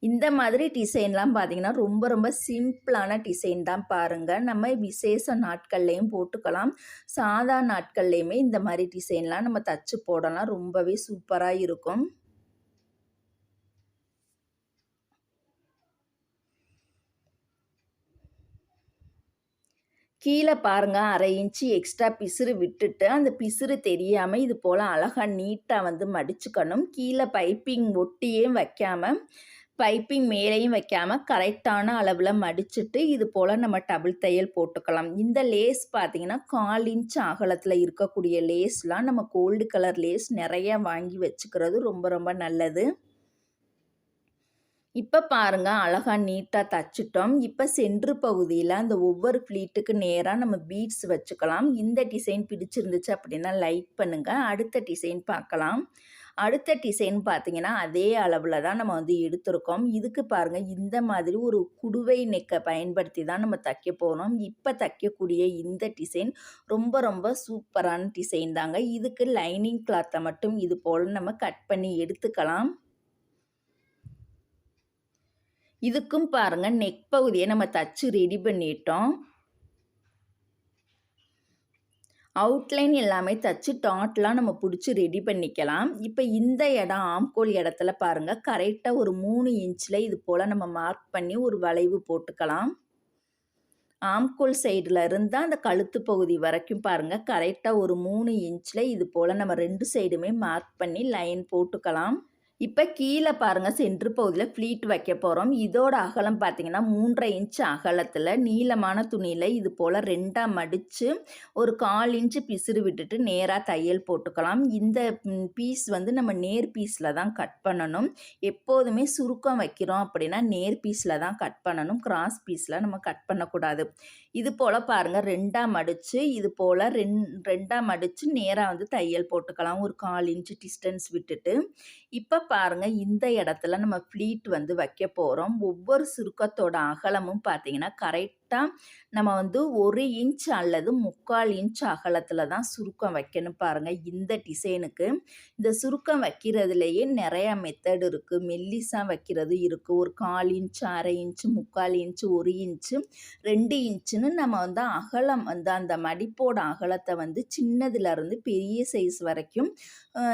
இந்த மாதிரி டிசைன்லாம் பார்த்திங்கன்னா ரொம்ப ரொம்ப சிம்பிளான டிசைன் தான் பாருங்கள். நம்ம விசேஷ நாட்கள்லேயும் போட்டுக்கலாம். சாதா நாட்கள்லேயுமே இந்த மாதிரி டிசைன்லாம் நம்ம தச்சு போடலாம். ரொம்பவே சூப்பராக இருக்கும். கீழே பாருங்கள் 1/2 இன்ச்சு எக்ஸ்ட்ரா பிசுறு விட்டுட்டு அந்த பிசுறு தெரியாமல் இது போல் அழகாக நீட்டாக வந்து மடிச்சுக்கணும். கீழே பைப்பிங் ஒட்டியும் வைக்காமல் பைப்பிங் மேலேயும் வைக்காமல் கரெக்டான அளவில் மடிச்சுட்டு இது போல் நம்ம டபுள் தையல் போட்டுக்கலாம். இந்த லேஸ் பார்த்திங்கன்னா 1/4 இன்ச் அகலத்தில் இருக்கக்கூடிய லேஸ்லாம் நம்ம கோல்டு கலர் லேஸ் நிறையா வாங்கி வச்சுக்கிறது ரொம்ப ரொம்ப நல்லது. இப்ப பாருங்க அழகா நீட்டா தச்சுட்டோம். இப்ப சென்டர் பகுதியில அந்த ஒவ்வொரு ஃப்ளீட்டுக்கு நேரா நம்ம பீட்ஸ் வச்சுக்கலாம். இந்த டிசைன் பிடிச்சிருந்துச்சு அப்படின்னா லைக் பண்ணுங்க. அடுத்த டிசைன் பார்க்கலாம். அடுத்த டிசைன் பார்த்தீங்கன்னா, அதே அளவுல தான் நம்ம வந்து எடுத்திருக்கோம். இதுக்கு பாருங்க இந்த மாதிரி ஒரு குடுவை நெக்க பயன்படுத்தி தான் நம்ம தைக்க போறோம். இப்ப தைக்கக்கூடிய இந்த டிசைன் ரொம்ப ரொம்ப சூப்பரான டிசைன் தாங்க. இதுக்கு லைனிங் கிளாத்த மட்டும் இது போல நம்ம கட் பண்ணி எடுத்துக்கலாம். இதுக்கும் பாருங்க நெக் பகுதியை நம்ம தச்சு ரெடி பண்ணிட்டோம். அவுட்லைன் எல்லாமே தச்சு டாட்லாம் நம்ம பிடிச்சி ரெடி பண்ணிக்கலாம். இப்போ இந்த இடம் ஆம்கோல் இடத்துல பாருங்க கரெக்டாக ஒரு 3 இன்ச்சில் இது போல் நம்ம மார்க் பண்ணி ஒரு வளைவு போட்டுக்கலாம். ஆம்கோல் சைடில் இருந்தால் அந்த கழுத்து பகுதி வரைக்கும் பாருங்கள் கரெக்டாக ஒரு 3 இன்ச்சில் இது போல் நம்ம 2 சைடுமே மார்க் பண்ணி லைன் போட்டுக்கலாம். இப்போ கீழே பாருங்கள் சென்ட்ரு பகுதியில் ஃப்ளீட் வைக்க போகிறோம். இதோட அகலம் பார்த்தீங்கன்னா 3.5 இன்ச் அகலத்தில் நீளமான துணியில் இது போல் 2ஆக மடித்து ஒரு 1/4 இன்ச்சு பிசுறு விட்டுட்டு நேராக தையல் போட்டுக்கலாம். இந்த பீஸ் வந்து நம்ம நேர் பீஸில் தான் கட் பண்ணணும். எப்போதுமே சுருக்கம் வைக்கிறோம் அப்படின்னா நேர் பீஸில் தான் கட் பண்ணணும். கிராஸ் பீஸில் நம்ம கட் பண்ணக்கூடாது. இது போல் பாருங்கள் 2ஆக மடித்து இது போல் 2ஆக மடித்து நேராக வந்து தையல் போட்டுக்கலாம். ஒரு 1/4 இன்ச்சு டிஸ்டன்ஸ் விட்டுட்டு இப்போ பாருங்க இந்த இடத்துல நம்ம ஃப்ளீட் வந்து வைக்க போகிறோம். ஒவ்வொரு சுருக்கத்தோட அகலமும் பார்த்தீங்கன்னா கரெக்டாக நம்ம வந்து 1 இன்ச் அல்லது 3/4 இன்ச் அகலத்தில் தான் சுருக்கம் வைக்கணும் பாருங்கள். இந்த டிசைனுக்கு இந்த சுருக்கம் வைக்கிறதுலேயே நிறையா மெத்தட் இருக்குது. மெல்லிஸாக வைக்கிறது இருக்குது. ஒரு 1/4 இன்ச், 1/2 இன்ச்சு, 3/4 இன்ச்சு, 1 இன்ச்சு, 2 இன்ச்சுன்னு நம்ம வந்து அகலம் வந்து அந்த மடிப்போட அகலத்தை வந்து சின்னதுலேருந்து பெரிய சைஸ் வரைக்கும்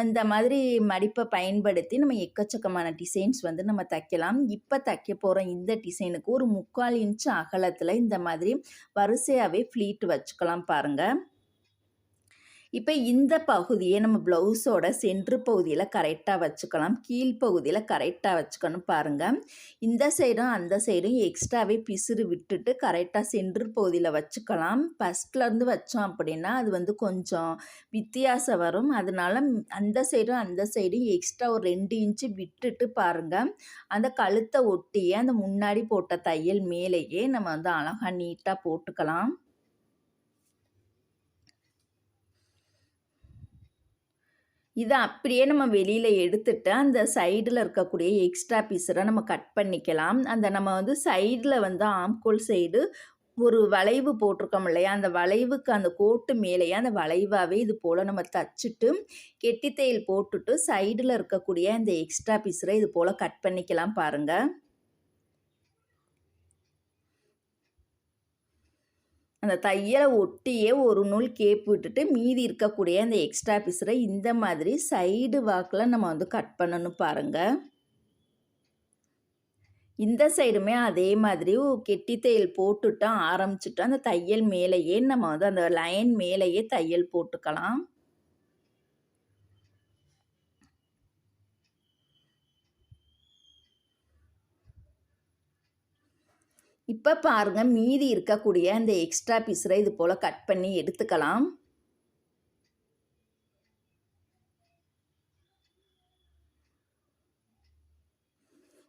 இந்த மாதிரி மடிப்பை பயன்படுத்தி நம்ம எக்கச்சக்கமான டிசைன்ஸ் வந்து நம்ம தைக்கலாம். இப்போ தைக்க போகிற இந்த டிசைனுக்கு ஒரு 3/4 இன்ச்சு அகலத்தில் இந்த மாதிரி வரிசையாகவே ஃப்ளீட் வச்சுக்கலாம் பாருங்கள். இப்போ இந்த பகுதியை நம்ம ப்ளவுஸோட சென்ட்ரு பகுதியில் கரெக்டாக வச்சுக்கலாம். கீழ்ப்பகுதியில் கரெக்டாக வச்சுக்கணும் பாருங்கள். இந்த சைடும் அந்த சைடும் எக்ஸ்ட்ராவே பிசுறு விட்டுட்டு கரெக்டாக சென்ட்ரு பகுதியில் வச்சுக்கலாம். ஃபஸ்ட்லேருந்து வச்சோம் அப்படின்னா அது வந்து கொஞ்சம் வித்தியாசம் வரும். அதனால் அந்த சைடும் எக்ஸ்ட்ரா ஒரு 2 இன்ச்சு விட்டுட்டு பாருங்கள். அந்த கழுத்தை ஒட்டியே அந்த முன்னாடி போட்ட தையல் மேலேயே நம்ம வந்து அழகாக நீட்டாக போட்டுக்கலாம். இதை அப்படியே நம்ம வெளியில் எடுத்துட்டு அந்த சைடில் இருக்கக்கூடிய எக்ஸ்ட்ரா பீஸரை நம்ம கட் பண்ணிக்கலாம். அந்த நம்ம வந்து சைடில் வந்து ஆம்கோல் சைடு ஒரு வளைவு போட்டிருக்கோம் இல்லையா, அந்த வளைவுக்கு அந்த கோட்டு மேலேயே அந்த வளைவாகவே இது போல் நம்ம தச்சுட்டு கெட்டி தையல் போட்டுட்டு சைடில் இருக்கக்கூடிய அந்த எக்ஸ்ட்ரா பீஸரை இது போல் கட் பண்ணிக்கலாம் பாருங்கள். அந்த தையலை ஒட்டியே ஒரு நூல் கேப் விட்டுட்டு மீதி இருக்கக்கூடிய அந்த எக்ஸ்ட்ரா பீஸரை இந்த மாதிரி சைடு வாக்கில் நம்ம வந்து கட் பண்ணணும் பாருங்கள். இந்த சைடுமே அதே மாதிரி கெட்டி தையல் போட்டுட்டு ஆரம்பிச்சுட்டு அந்த தையல் மேலேயே நம்ம வந்து அந்த லைன் மேலேயே தையல் போட்டுக்கலாம். இப்போ பாருங்கள் மீதி இருக்கக்கூடிய அந்த எக்ஸ்ட்ரா பீஸரை இது போல் கட் பண்ணி எடுத்துக்கலாம்.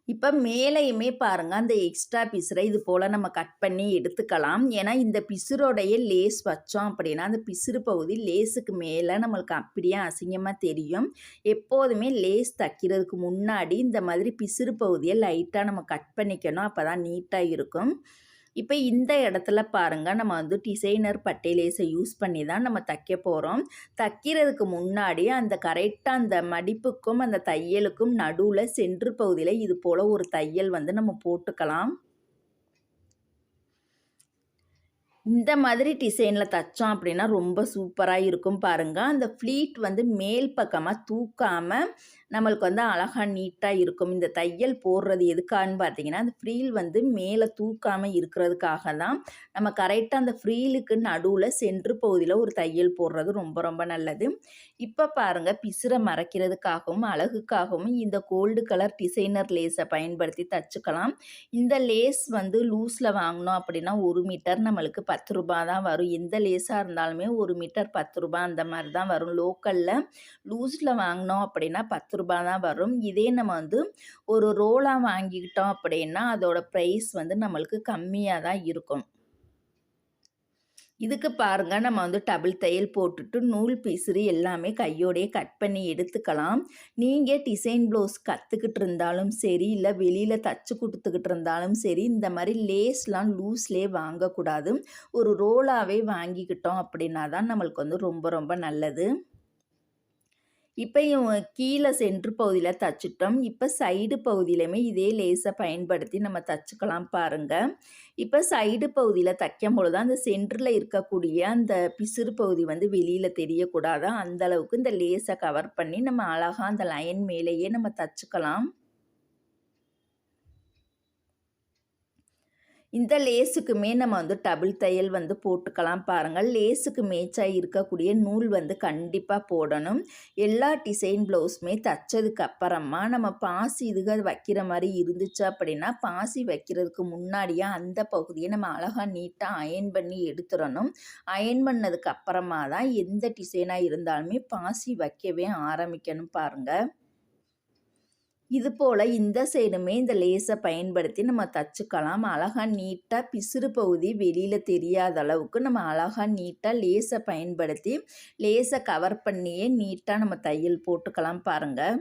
இப்போ மேலேயுமே பாருங்கள் அந்த எக்ஸ்ட்ரா பீஸரை இது போல் நம்ம கட் பண்ணி எடுத்துக்கலாம். ஏன்னா இந்த பிசுரோடைய லேஸ் வச்சோம் அப்படின்னா அந்த பிசுறு பகுதி லேஸுக்கு மேலே நம்மளுக்கு அப்படியே அசிங்கமாக தெரியும். எப்போதுமே லேஸ் தைக்கிறதுக்கு முன்னாடி இந்த மாதிரி பிசுறு பகுதியை லைட்டாக நம்ம கட் பண்ணிக்கணும். அப்போ தான் நீட்டாக இருக்கும். இப்போ இந்த இடத்துல பாருங்கள் நம்ம வந்து டிசைனர் பட்டை லேஸை யூஸ் பண்ணி தான் நம்ம தைக்க போகிறோம். தைக்கிறதுக்கு முன்னாடி அந்த கரெக்டாக அந்த மடிப்புக்கும் அந்த தையலுக்கும் நடுவில் சென்ட்ரு பகுதியில் இது போல் ஒரு தையல் வந்து நம்ம போட்டுக்கலாம். இந்த மாதிரி டிசைனில் தைச்சோம் அப்படின்னா ரொம்ப சூப்பராக இருக்கும் பாருங்கள். அந்த ஃப்ளீட் வந்து மேல் பக்கமாக தூக்காமல் நம்மளுக்கு வந்து அழகாக நீட்டாக இருக்கும். இந்த தையல் போடுறது எதுக்கான்னு பார்த்தீங்கன்னா அந்த ஃப்ரீல் வந்து மேலே தூக்காமல் இருக்கிறதுக்காக தான் நம்ம கரெக்டாக அந்த ஃப்ரீலுக்கு நடுவில் சென்ட்ரு பகுதியில் ஒரு தையல் போடுறது ரொம்ப ரொம்ப நல்லது. இப்போ பாருங்கள் பிசுரை மறைக்கிறதுக்காகவும் அழகுக்காகவும் இந்த கோல்டு கலர் டிசைனர் லேஸை பயன்படுத்தி தச்சுக்கலாம். இந்த லேஸ் வந்து லூஸில் வாங்கினோம் அப்படின்னா 1 மீட்டர் நம்மளுக்கு 10 ரூபா தான் வரும். எந்த லேஸாக இருந்தாலுமே 1 மீட்டர் 10 ரூபா அந்த மாதிரி தான் வரும். லோக்கலில் லூஸில் வாங்கினோம் அப்படின்னா 10 ரூபாய் தான் வரும். இதே நம்ம வந்து ஒரு ரோலாக வாங்கிக்கிட்டோம் அப்படின்னா அதோட ப்ரைஸ் வந்து நம்மளுக்கு கம்மியாக தான் இருக்கும். இதுக்கு பாருங்க நம்ம வந்து டபுள் தையல் போட்டுட்டு நூல் பிசுறு எல்லாமே கையோடையே கட் பண்ணி எடுத்துக்கலாம். நீங்கள் டிசைன் ப்ளவுஸ் கற்றுக்கிட்டு இருந்தாலும் சரி, இல்லை வெளியில் தச்சு கொடுத்துக்கிட்டு இருந்தாலும் சரி, இந்த மாதிரி லேஸ்லாம் லூஸ்லேயே வாங்கக்கூடாது. ஒரு ரோலாகவே வாங்கிக்கிட்டோம் அப்படின்னா தான் நம்மளுக்கு வந்து ரொம்ப ரொம்ப நல்லது. இப்போ கீழே சென்ட்ரு பகுதியில் தச்சுட்டோம். இப்போ சைடு பகுதியிலுமே இதே லேஸை பயன்படுத்தி நம்ம தச்சுக்கலாம் பாருங்கள். இப்போ சைடு பகுதியில் தைக்கும் பொழுது அந்த சென்டரில் இருக்கக்கூடிய அந்த பிசுறு பகுதி வந்து வெளியில் தெரியக்கூடாது. அந்தளவுக்கு இந்த லேஸை கவர் பண்ணி நம்ம அழகாக அந்த லைன் மேலேயே நம்ம தச்சுக்கலாம். இந்த லேஸுக்குமே நம்ம வந்து டபுள் தையல் வந்து போட்டுக்கலாம் பாருங்கள். லேஸுக்கு மேட்சாக இருக்கக்கூடிய நூல் வந்து கண்டிப்பாக போடணும். எல்லா டிசைன் ப்ளவுஸுமே தைச்சதுக்கு அப்புறமா நம்ம பாசி இதுக வைக்கிற மாதிரி இருந்துச்சு அப்படின்னா பாசி வைக்கிறதுக்கு முன்னாடியே அந்த பகுதியை நம்ம அழகாக நீட்டாக அயன் பண்ணி எடுத்துடணும். அயன் பண்ணதுக்கு அப்புறமா தான் எந்த டிசைனாக இருந்தாலுமே பாசி வைக்கவே ஆரம்பிக்கணும் பாருங்கள். இது போல் இந்த சைடுமே இந்த லேஸை பயன்படுத்தி நம்ம தச்சுக்கலாம். அழகாக நீட்டாக பிசுறு பகுதி வெளியில் தெரியாத அளவுக்கு நம்ம அழகாக நீட்டாக லேஸை பயன்படுத்தி லேஸை கவர் பண்ணியே நீட்டாக நம்ம தையல் போட்டுக்கலாம் பாருங்கள்.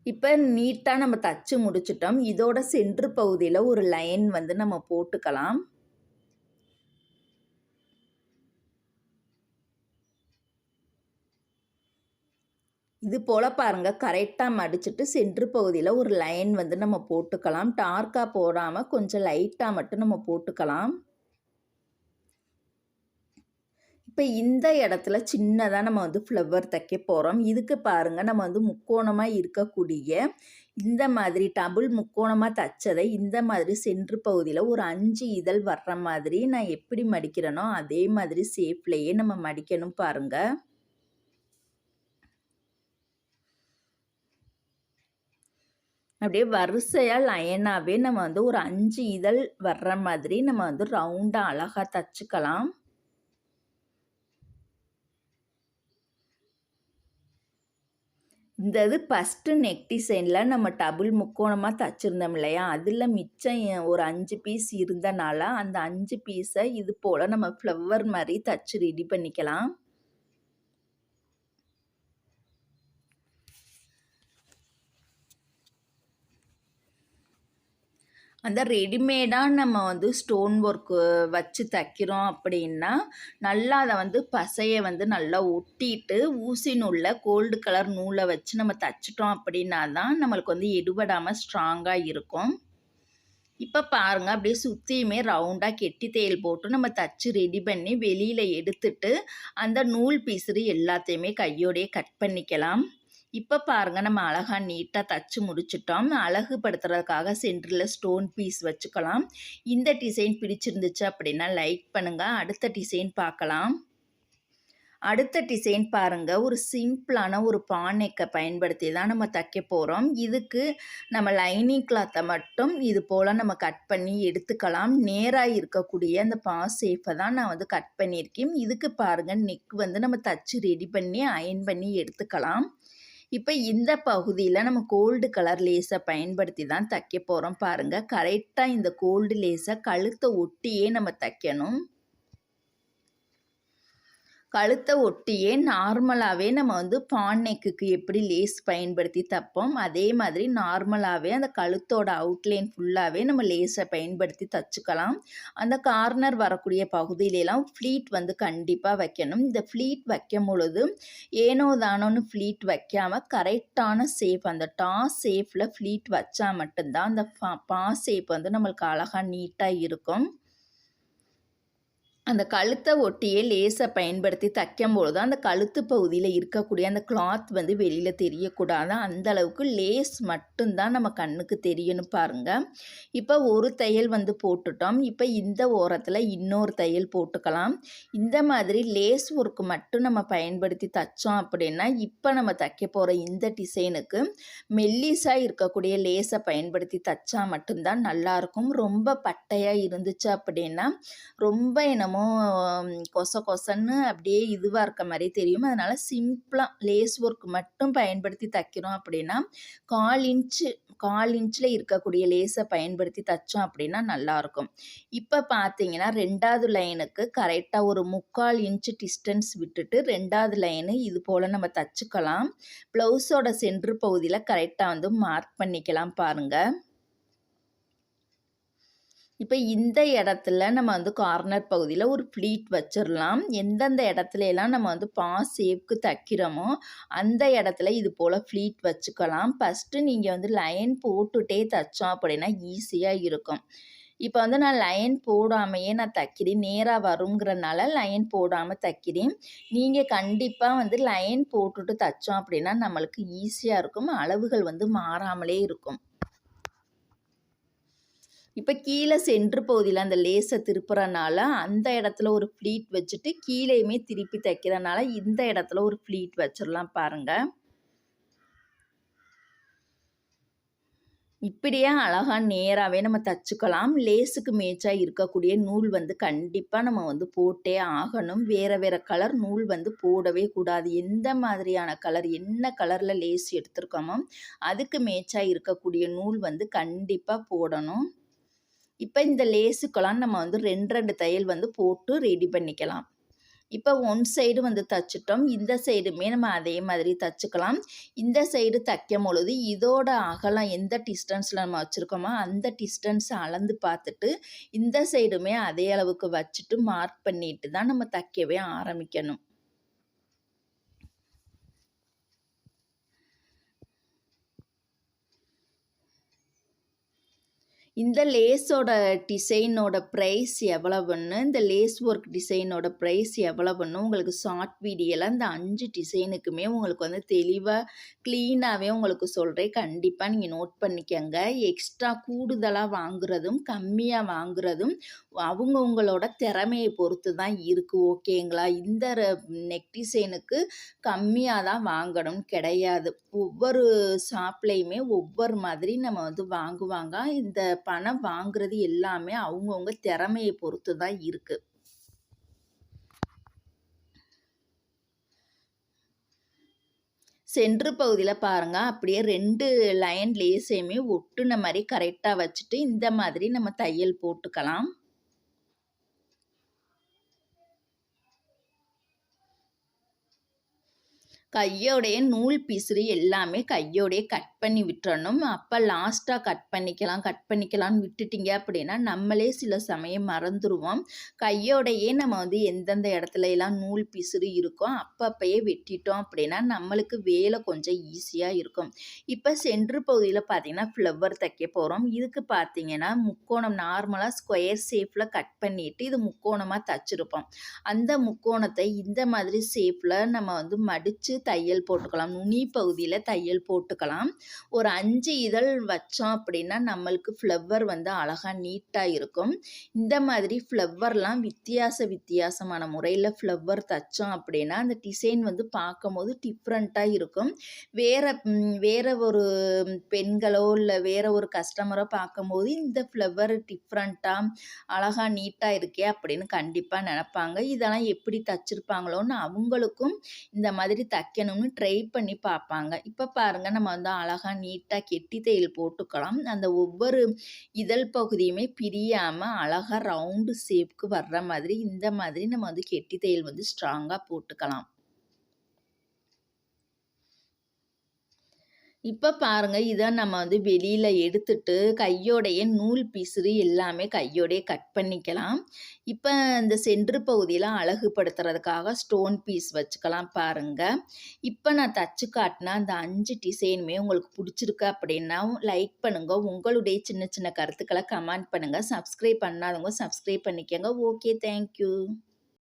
இப்போ நீட்டாக நம்ம தச்சு முடிச்சிட்டோம். இதோட சென்ட்ரு பகுதியில் ஒரு லைன் வந்து நம்ம போட்டுக்கலாம். இது போல் பாருங்கள், கரெக்டாக மடிச்சுட்டு சென்ட்ரு பகுதியில் ஒரு லைன் வந்து நம்ம போட்டுக்கலாம். டார்க்காக போடாமல் கொஞ்சம் லைட்டாக மட்டும் நம்ம போட்டுக்கலாம். இப்போ இந்த இடத்துல சின்னதாக நம்ம வந்து ஃப்ளவர் தைக்க போகிறோம். இதுக்கு பாருங்கள், நம்ம வந்து முக்கோணமாக இருக்கக்கூடிய இந்த மாதிரி டபுள் முக்கோணமாக தைச்சதை இந்த மாதிரி சென்ட்ரு பகுதியில் ஒரு 5 இதழ் வர்ற மாதிரி நான் எப்படி மடிக்கிறேனோ அதே மாதிரி ஷேப்லேயே நம்ம மடிக்கணும் பாருங்கள். அப்படியே வரிசையாக லைனாகவே நம்ம வந்து ஒரு 5 இதழ் வர்ற மாதிரி நம்ம வந்து ரவுண்டாக அழகாக தச்சுக்கலாம். இந்த இது ஃபஸ்ட்டு நெக் டிசைனில் நம்ம டபுள் முக்கோணமாக தச்சுருந்தோம் இல்லையா, அதில் மிச்சம் ஒரு 5 பீஸ் இருந்தனால அந்த 5 பீஸை இது போல் நம்ம ஃப்ளவர் மாதிரி தச்சு ரெடி பண்ணிக்கலாம். அந்த ரெடிமேடாக நம்ம வந்து ஸ்டோன் ஒர்க்கு வச்சு தைக்கிறோம் அப்படின்னா நல்லா அதை வந்து பசையை வந்து நல்லா ஒட்டிட்டு ஊசி நூலில் கோல்டு கலர் நூலை வச்சு நம்ம தைச்சிட்டோம் அப்படின்னா தான் நம்மளுக்கு வந்து எடுபடாமல் ஸ்ட்ராங்காக இருக்கும். இப்போ பாருங்கள், அப்படியே சுற்றியுமே ரவுண்டாக கெட்டி தையல் போட்டு நம்ம தச்சு ரெடி பண்ணி வெளியில் எடுத்துட்டு அந்த நூல் பீஸு எல்லாத்தையுமே கையோடையே கட் பண்ணிக்கலாம். இப்போ பாருங்கள், நம்ம அழகாக நீட்டாக தச்சு முடிச்சிட்டோம். அழகுபடுத்துறதுக்காக சென்டரில் ஸ்டோன் பீஸ் வச்சுக்கலாம். இந்த டிசைன் பிடிச்சிருந்துச்சு அப்படின்னா லைக் பண்ணுங்கள். அடுத்த டிசைன் பார்க்கலாம். அடுத்த டிசைன் பாருங்கள், ஒரு சிம்பிளான ஒரு பானைக்கை பயன்படுத்தி தான் நம்ம தைக்க போகிறோம். இதுக்கு நம்ம லைனிங் கிளாத்தை மட்டும் இது போல் நம்ம கட் பண்ணி எடுத்துக்கலாம். நேராக இருக்கக்கூடிய அந்த பாஸ் ஷேப்பை தான் நான் வந்து கட் பண்ணியிருக்கேன். இதுக்கு பாருங்கள், நெக் வந்து நம்ம தச்சு ரெடி பண்ணி அயன் பண்ணி எடுத்துக்கலாம். இப்போ இந்த பகுதியில் நம்ம கோல்டு கலர் லேஸை பயன்படுத்தி தான் தைக்க போகிறோம் பாருங்கள். கரெக்டாக இந்த கோல்டு லேஸை கழுத்தை ஒட்டியே நம்ம தைக்கணும். கழுத்தை ஒட்டியே நார்மலாகவே நம்ம வந்து பான் நெக்குக்கு எப்படி லேஸ் பயன்படுத்தி தைப்போம் அதே மாதிரி நார்மலாகவே அந்த கழுத்தோட அவுட்லைன் ஃபுல்லாகவே நம்ம லேஸை பயன்படுத்தி தைச்சிக்கலாம். அந்த கார்னர் வரக்கூடிய பகுதியிலலாம் ஃப்ளீட் வந்து கண்டிப்பாக வைக்கணும். இந்த ஃப்ளீட் வைக்கும் பொழுது ஏனோ தானோன்னு ஃப்ளீட் வைக்காமல் கரெக்டான ஷேப் அந்த டாஸ் ஷேப்பில் ஃப்ளீட் வச்சா மட்டும்தான் அந்த பாஸ் ஷேப் வந்து நம்மளுக்கு அழகாக நீட்டாக இருக்கும். அந்த கழுத்தை ஒட்டியே லேஸை பயன்படுத்தி தைக்கும்பொழுது அந்த கழுத்து பகுதியில் இருக்கக்கூடிய அந்த கிளாத் வந்து வெளியில் தெரியக்கூடாது. அந்த அளவுக்கு லேஸ் மட்டும்தான் நம்ம கண்ணுக்கு தெரியணும் பாருங்கள். இப்போ ஒரு தையல் வந்து போட்டுட்டோம். இப்போ இந்த ஓரத்தில் இன்னொரு தையல் போட்டுக்கலாம். இந்த மாதிரி லேஸ் ஒர்க்கு மட்டும் நம்ம பயன்படுத்தி தைச்சோம் அப்படின்னா இப்போ நம்ம தைக்க போகிற இந்த டிசைனுக்கு மெல்லிஸாக இருக்கக்கூடிய லேஸை பயன்படுத்தி தைச்சா மட்டும்தான் நல்லாயிருக்கும். ரொம்ப பட்டையாக இருந்துச்சு அப்படின்னா ரொம்ப என்னமோ கொச கொசன்னு அப்படியே இதுவாக இருக்க மாதிரி தெரியும். அதனால் சிம்பிளாக லேஸ் ஒர்க் மட்டும் பயன்படுத்தி தைக்கிறோம் அப்படின்னா 1/4 இன்ச்சில் இருக்கக்கூடிய லேஸை பயன்படுத்தி தைச்சோம் அப்படின்னா நல்லாயிருக்கும். இப்போ பார்த்தீங்கன்னா 2வது லைனுக்கு கரெக்டாக ஒரு 3/4 இன்ச்சு டிஸ்டன்ஸ் விட்டுட்டு 2வது லைனு இது போல் நம்ம தைச்சிக்கலாம். ப்ளவுஸோட சென்ட்ரு பகுதியில் கரெக்டாக வந்து மார்க் பண்ணிக்கலாம் பாருங்கள். இப்போ இந்த இடத்துல நம்ம வந்து கார்னர் பகுதியில் ஒரு ப்ளீட் வச்சிடலாம். எந்தெந்த இடத்துலலாம் நம்ம வந்து ஷேப்க்கு தைக்கிறோமோ அந்த இடத்துல இது போல் ப்ளீட் வச்சுக்கலாம். ஃபஸ்ட்டு நீங்கள் வந்து லைன் போட்டுகிட்டே தைச்சோம் அப்படின்னா ஈஸியாக இருக்கும். இப்போ வந்து நான் லைன் போடாமையே நான் தைக்கிறேன். நேராக வருங்கிறனால லைன் போடாமல் தைக்கிறேன். நீங்கள் கண்டிப்பாக வந்து லைன் போட்டுட்டு தைச்சோம் அப்படின்னா நம்மளுக்கு ஈஸியாக இருக்கும். அளவுகள் வந்து மாறாமலே இருக்கும். இப்போ கீழே சென்ட்ரு பகுதியில் அந்த லேஸை திருப்புறனால அந்த இடத்துல ஒரு ப்ளீட் வச்சுட்டு கீழேயுமே திருப்பி தைக்கிறனால இந்த இடத்துல ஒரு ப்ளீட் வச்சிடலாம் பாருங்கள். இப்படியே அழகாக நேராகவே நம்ம தைச்சிக்கலாம். லேஸுக்கு மேட்சாக இருக்கக்கூடிய நூல் வந்து கண்டிப்பாக நம்ம வந்து போட்டே ஆகணும். வேறு வேறு கலர் நூல் வந்து போடவே கூடாது. எந்த மாதிரியான கலர் என்ன கலரில் லேஸ் எடுத்துருக்கோமோ அதுக்கு மேட்சாக இருக்கக்கூடிய நூல் வந்து கண்டிப்பாக போடணும். இப்போ இந்த லேஸுக்கெல்லாம் நம்ம வந்து 2 தையல் வந்து போட்டு ரெடி பண்ணிக்கலாம். இப்போ ஒன் சைடு வந்து தைச்சிட்டோம். இந்த சைடுமே நம்ம அதே மாதிரி தைச்சிக்கலாம். இந்த சைடு தைக்கும் பொழுது இதோட அகலம் எந்த டிஸ்டன்ஸில் நம்ம வச்சுருக்கோமோ அந்த டிஸ்டன்ஸை அளந்து பார்த்துட்டு இந்த சைடுமே அதே அளவுக்கு வச்சுட்டு மார்க் பண்ணிட்டு தான் நம்ம தைக்கவே ஆரம்பிக்கணும். இந்த லேஸோட டிசைனோட ப்ரைஸ் எவ்வளவுன்னு, இந்த லேஸ் ஒர்க் டிசைனோட ப்ரைஸ் எவ்வளவுன்னு உங்களுக்கு ஷார்ட் வீடியோவில் இந்த 5 டிசைனுக்குமே உங்களுக்கு வந்து தெளிவாக க்ளீனாகவே உங்களுக்கு சொல்கிறேன். கண்டிப்பாக நீங்கள் நோட் பண்ணிக்கங்க. எக்ஸ்ட்ரா கூடுதலாக வாங்குறதும் கம்மியாக வாங்குறதும் அவங்கவுங்களோட திறமையை பொறுத்து தான் இருக்குது. ஓகேங்களா? இந்த நெக் டிசைனுக்கு கம்மியாக தான் வாங்கணும் கிடையாது. ஒவ்வொரு ஷாப்லேயுமே ஒவ்வொரு மாதிரி நம்ம வந்து வாங்குவாங்க. இந்த பணம் வாங்குறது எல்லாமே அவங்கவுங்க திறமையை பொறுத்து தான் இருக்குது. சென்ட்ரு பகுதியில் பாருங்கள் அப்படியே 2 லைன் லேஸையுமே ஒட்டுன மாதிரி கரெக்டாக வச்சுட்டு இந்த மாதிரி நம்ம தையல் போட்டுக்கலாம். கையோடைய நூல் பிசுறு எல்லாமே கையோடைய கட் பண்ணி விட்டுறணும். அப்போ லாஸ்ட்டாக கட் பண்ணிக்கலாம்னு விட்டுட்டிங்க அப்படின்னா நம்மளே சில சமயம் மறந்துடுவோம். கையோடையே நம்ம வந்து எந்தெந்த இடத்துல எல்லாம் நூல் பிசுறு இருக்கோ அப்பப்பயே வெட்டிட்டோம் அப்படின்னா நம்மளுக்கு வேலை கொஞ்சம் ஈஸியாக இருக்கும். இப்போ சென்ட்ரு பகுதியில் பார்த்தீங்கன்னா ஃப்ளவர் தைக்க போகிறோம். இதுக்கு பார்த்தீங்கன்னா முக்கோணம் நார்மலாக ஸ்கொயர் ஷேப்பில் கட் பண்ணிவிட்டு இது முக்கோணமாக தைச்சிருப்போம். அந்த முக்கோணத்தை இந்த மாதிரி ஷேப்பில் நம்ம வந்து மடித்து தையல் போட்டுக்கலாம். நுனி பகுதியில் தையல் போட்டுக்கலாம். ஒரு 5 இதழ் வச்சோம் அப்படின்னா நம்மளுக்கு ஃப்ளவர் வந்து அழகாக நீட்டாக இருக்கும். இந்த மாதிரி ஃப்ளவர்லாம் வித்தியாசமான முறையில் ஃப்ளவர் தைச்சோம் அப்படின்னா அந்த டிசைன் வந்து பார்க்கும்போது டிஃப்ரெண்ட்டாக இருக்கும். வேற ஒரு பெண்களோ இல்லை வேற ஒரு கஸ்டமரோ பார்க்கும்போது இந்த ஃப்ளவர் டிஃப்ரெண்ட்டாக அழகாக நீட்டாக இருக்கே அப்படின்னு கண்டிப்பாக நினப்பாங்க. இதெல்லாம் எப்படி தைச்சிருப்பாங்களோன்னு அவங்களுக்கும் இந்த மாதிரி தைக்கணும்னு ட்ரை பண்ணி பார்ப்பாங்க. இப்போ பாருங்கள் நம்ம வந்து அழகாக நீட்டாக கெட்டி தையல் போட்டுக்கலாம். அந்த ஒவ்வொரு இதழ் பகுதியுமே பிரியாமல் அழகாக ரவுண்டு ஷேப்க்கு வர்ற மாதிரி இந்த மாதிரி நம்ம வந்து கெட்டி தையல் வந்து ஸ்ட்ராங்காக போட்டுக்கலாம். இப்ப பாருங்க, இத நம்ம வெளியில எடுத்துட்டு, கையோடைய நூல் பீஸு எல்லாமே கையோடயே கட் பண்ணிக்கலாம். இப்ப இந்த சென்டர் பகுதியில அழகுபடுத்துறதுக்காக ஸ்டோன் பீஸ் வச்சுக்கலாம் பாருங்க. இப்ப நான் தச்சு காட்டுன அந்த 5 டிசைனுமே உங்களுக்கு புடிச்சிருக்கு அப்படின்னா, லைக் பண்ணுங்க. உங்களுடைய சின்ன சின்ன கருத்துக்கள கமெண்ட் பண்ணுங்க. சப்ஸ்கிரைப் பண்ணாதவங்க சப்ஸ்கிரைப் பண்ணிக்கங்க. Okay, thank you.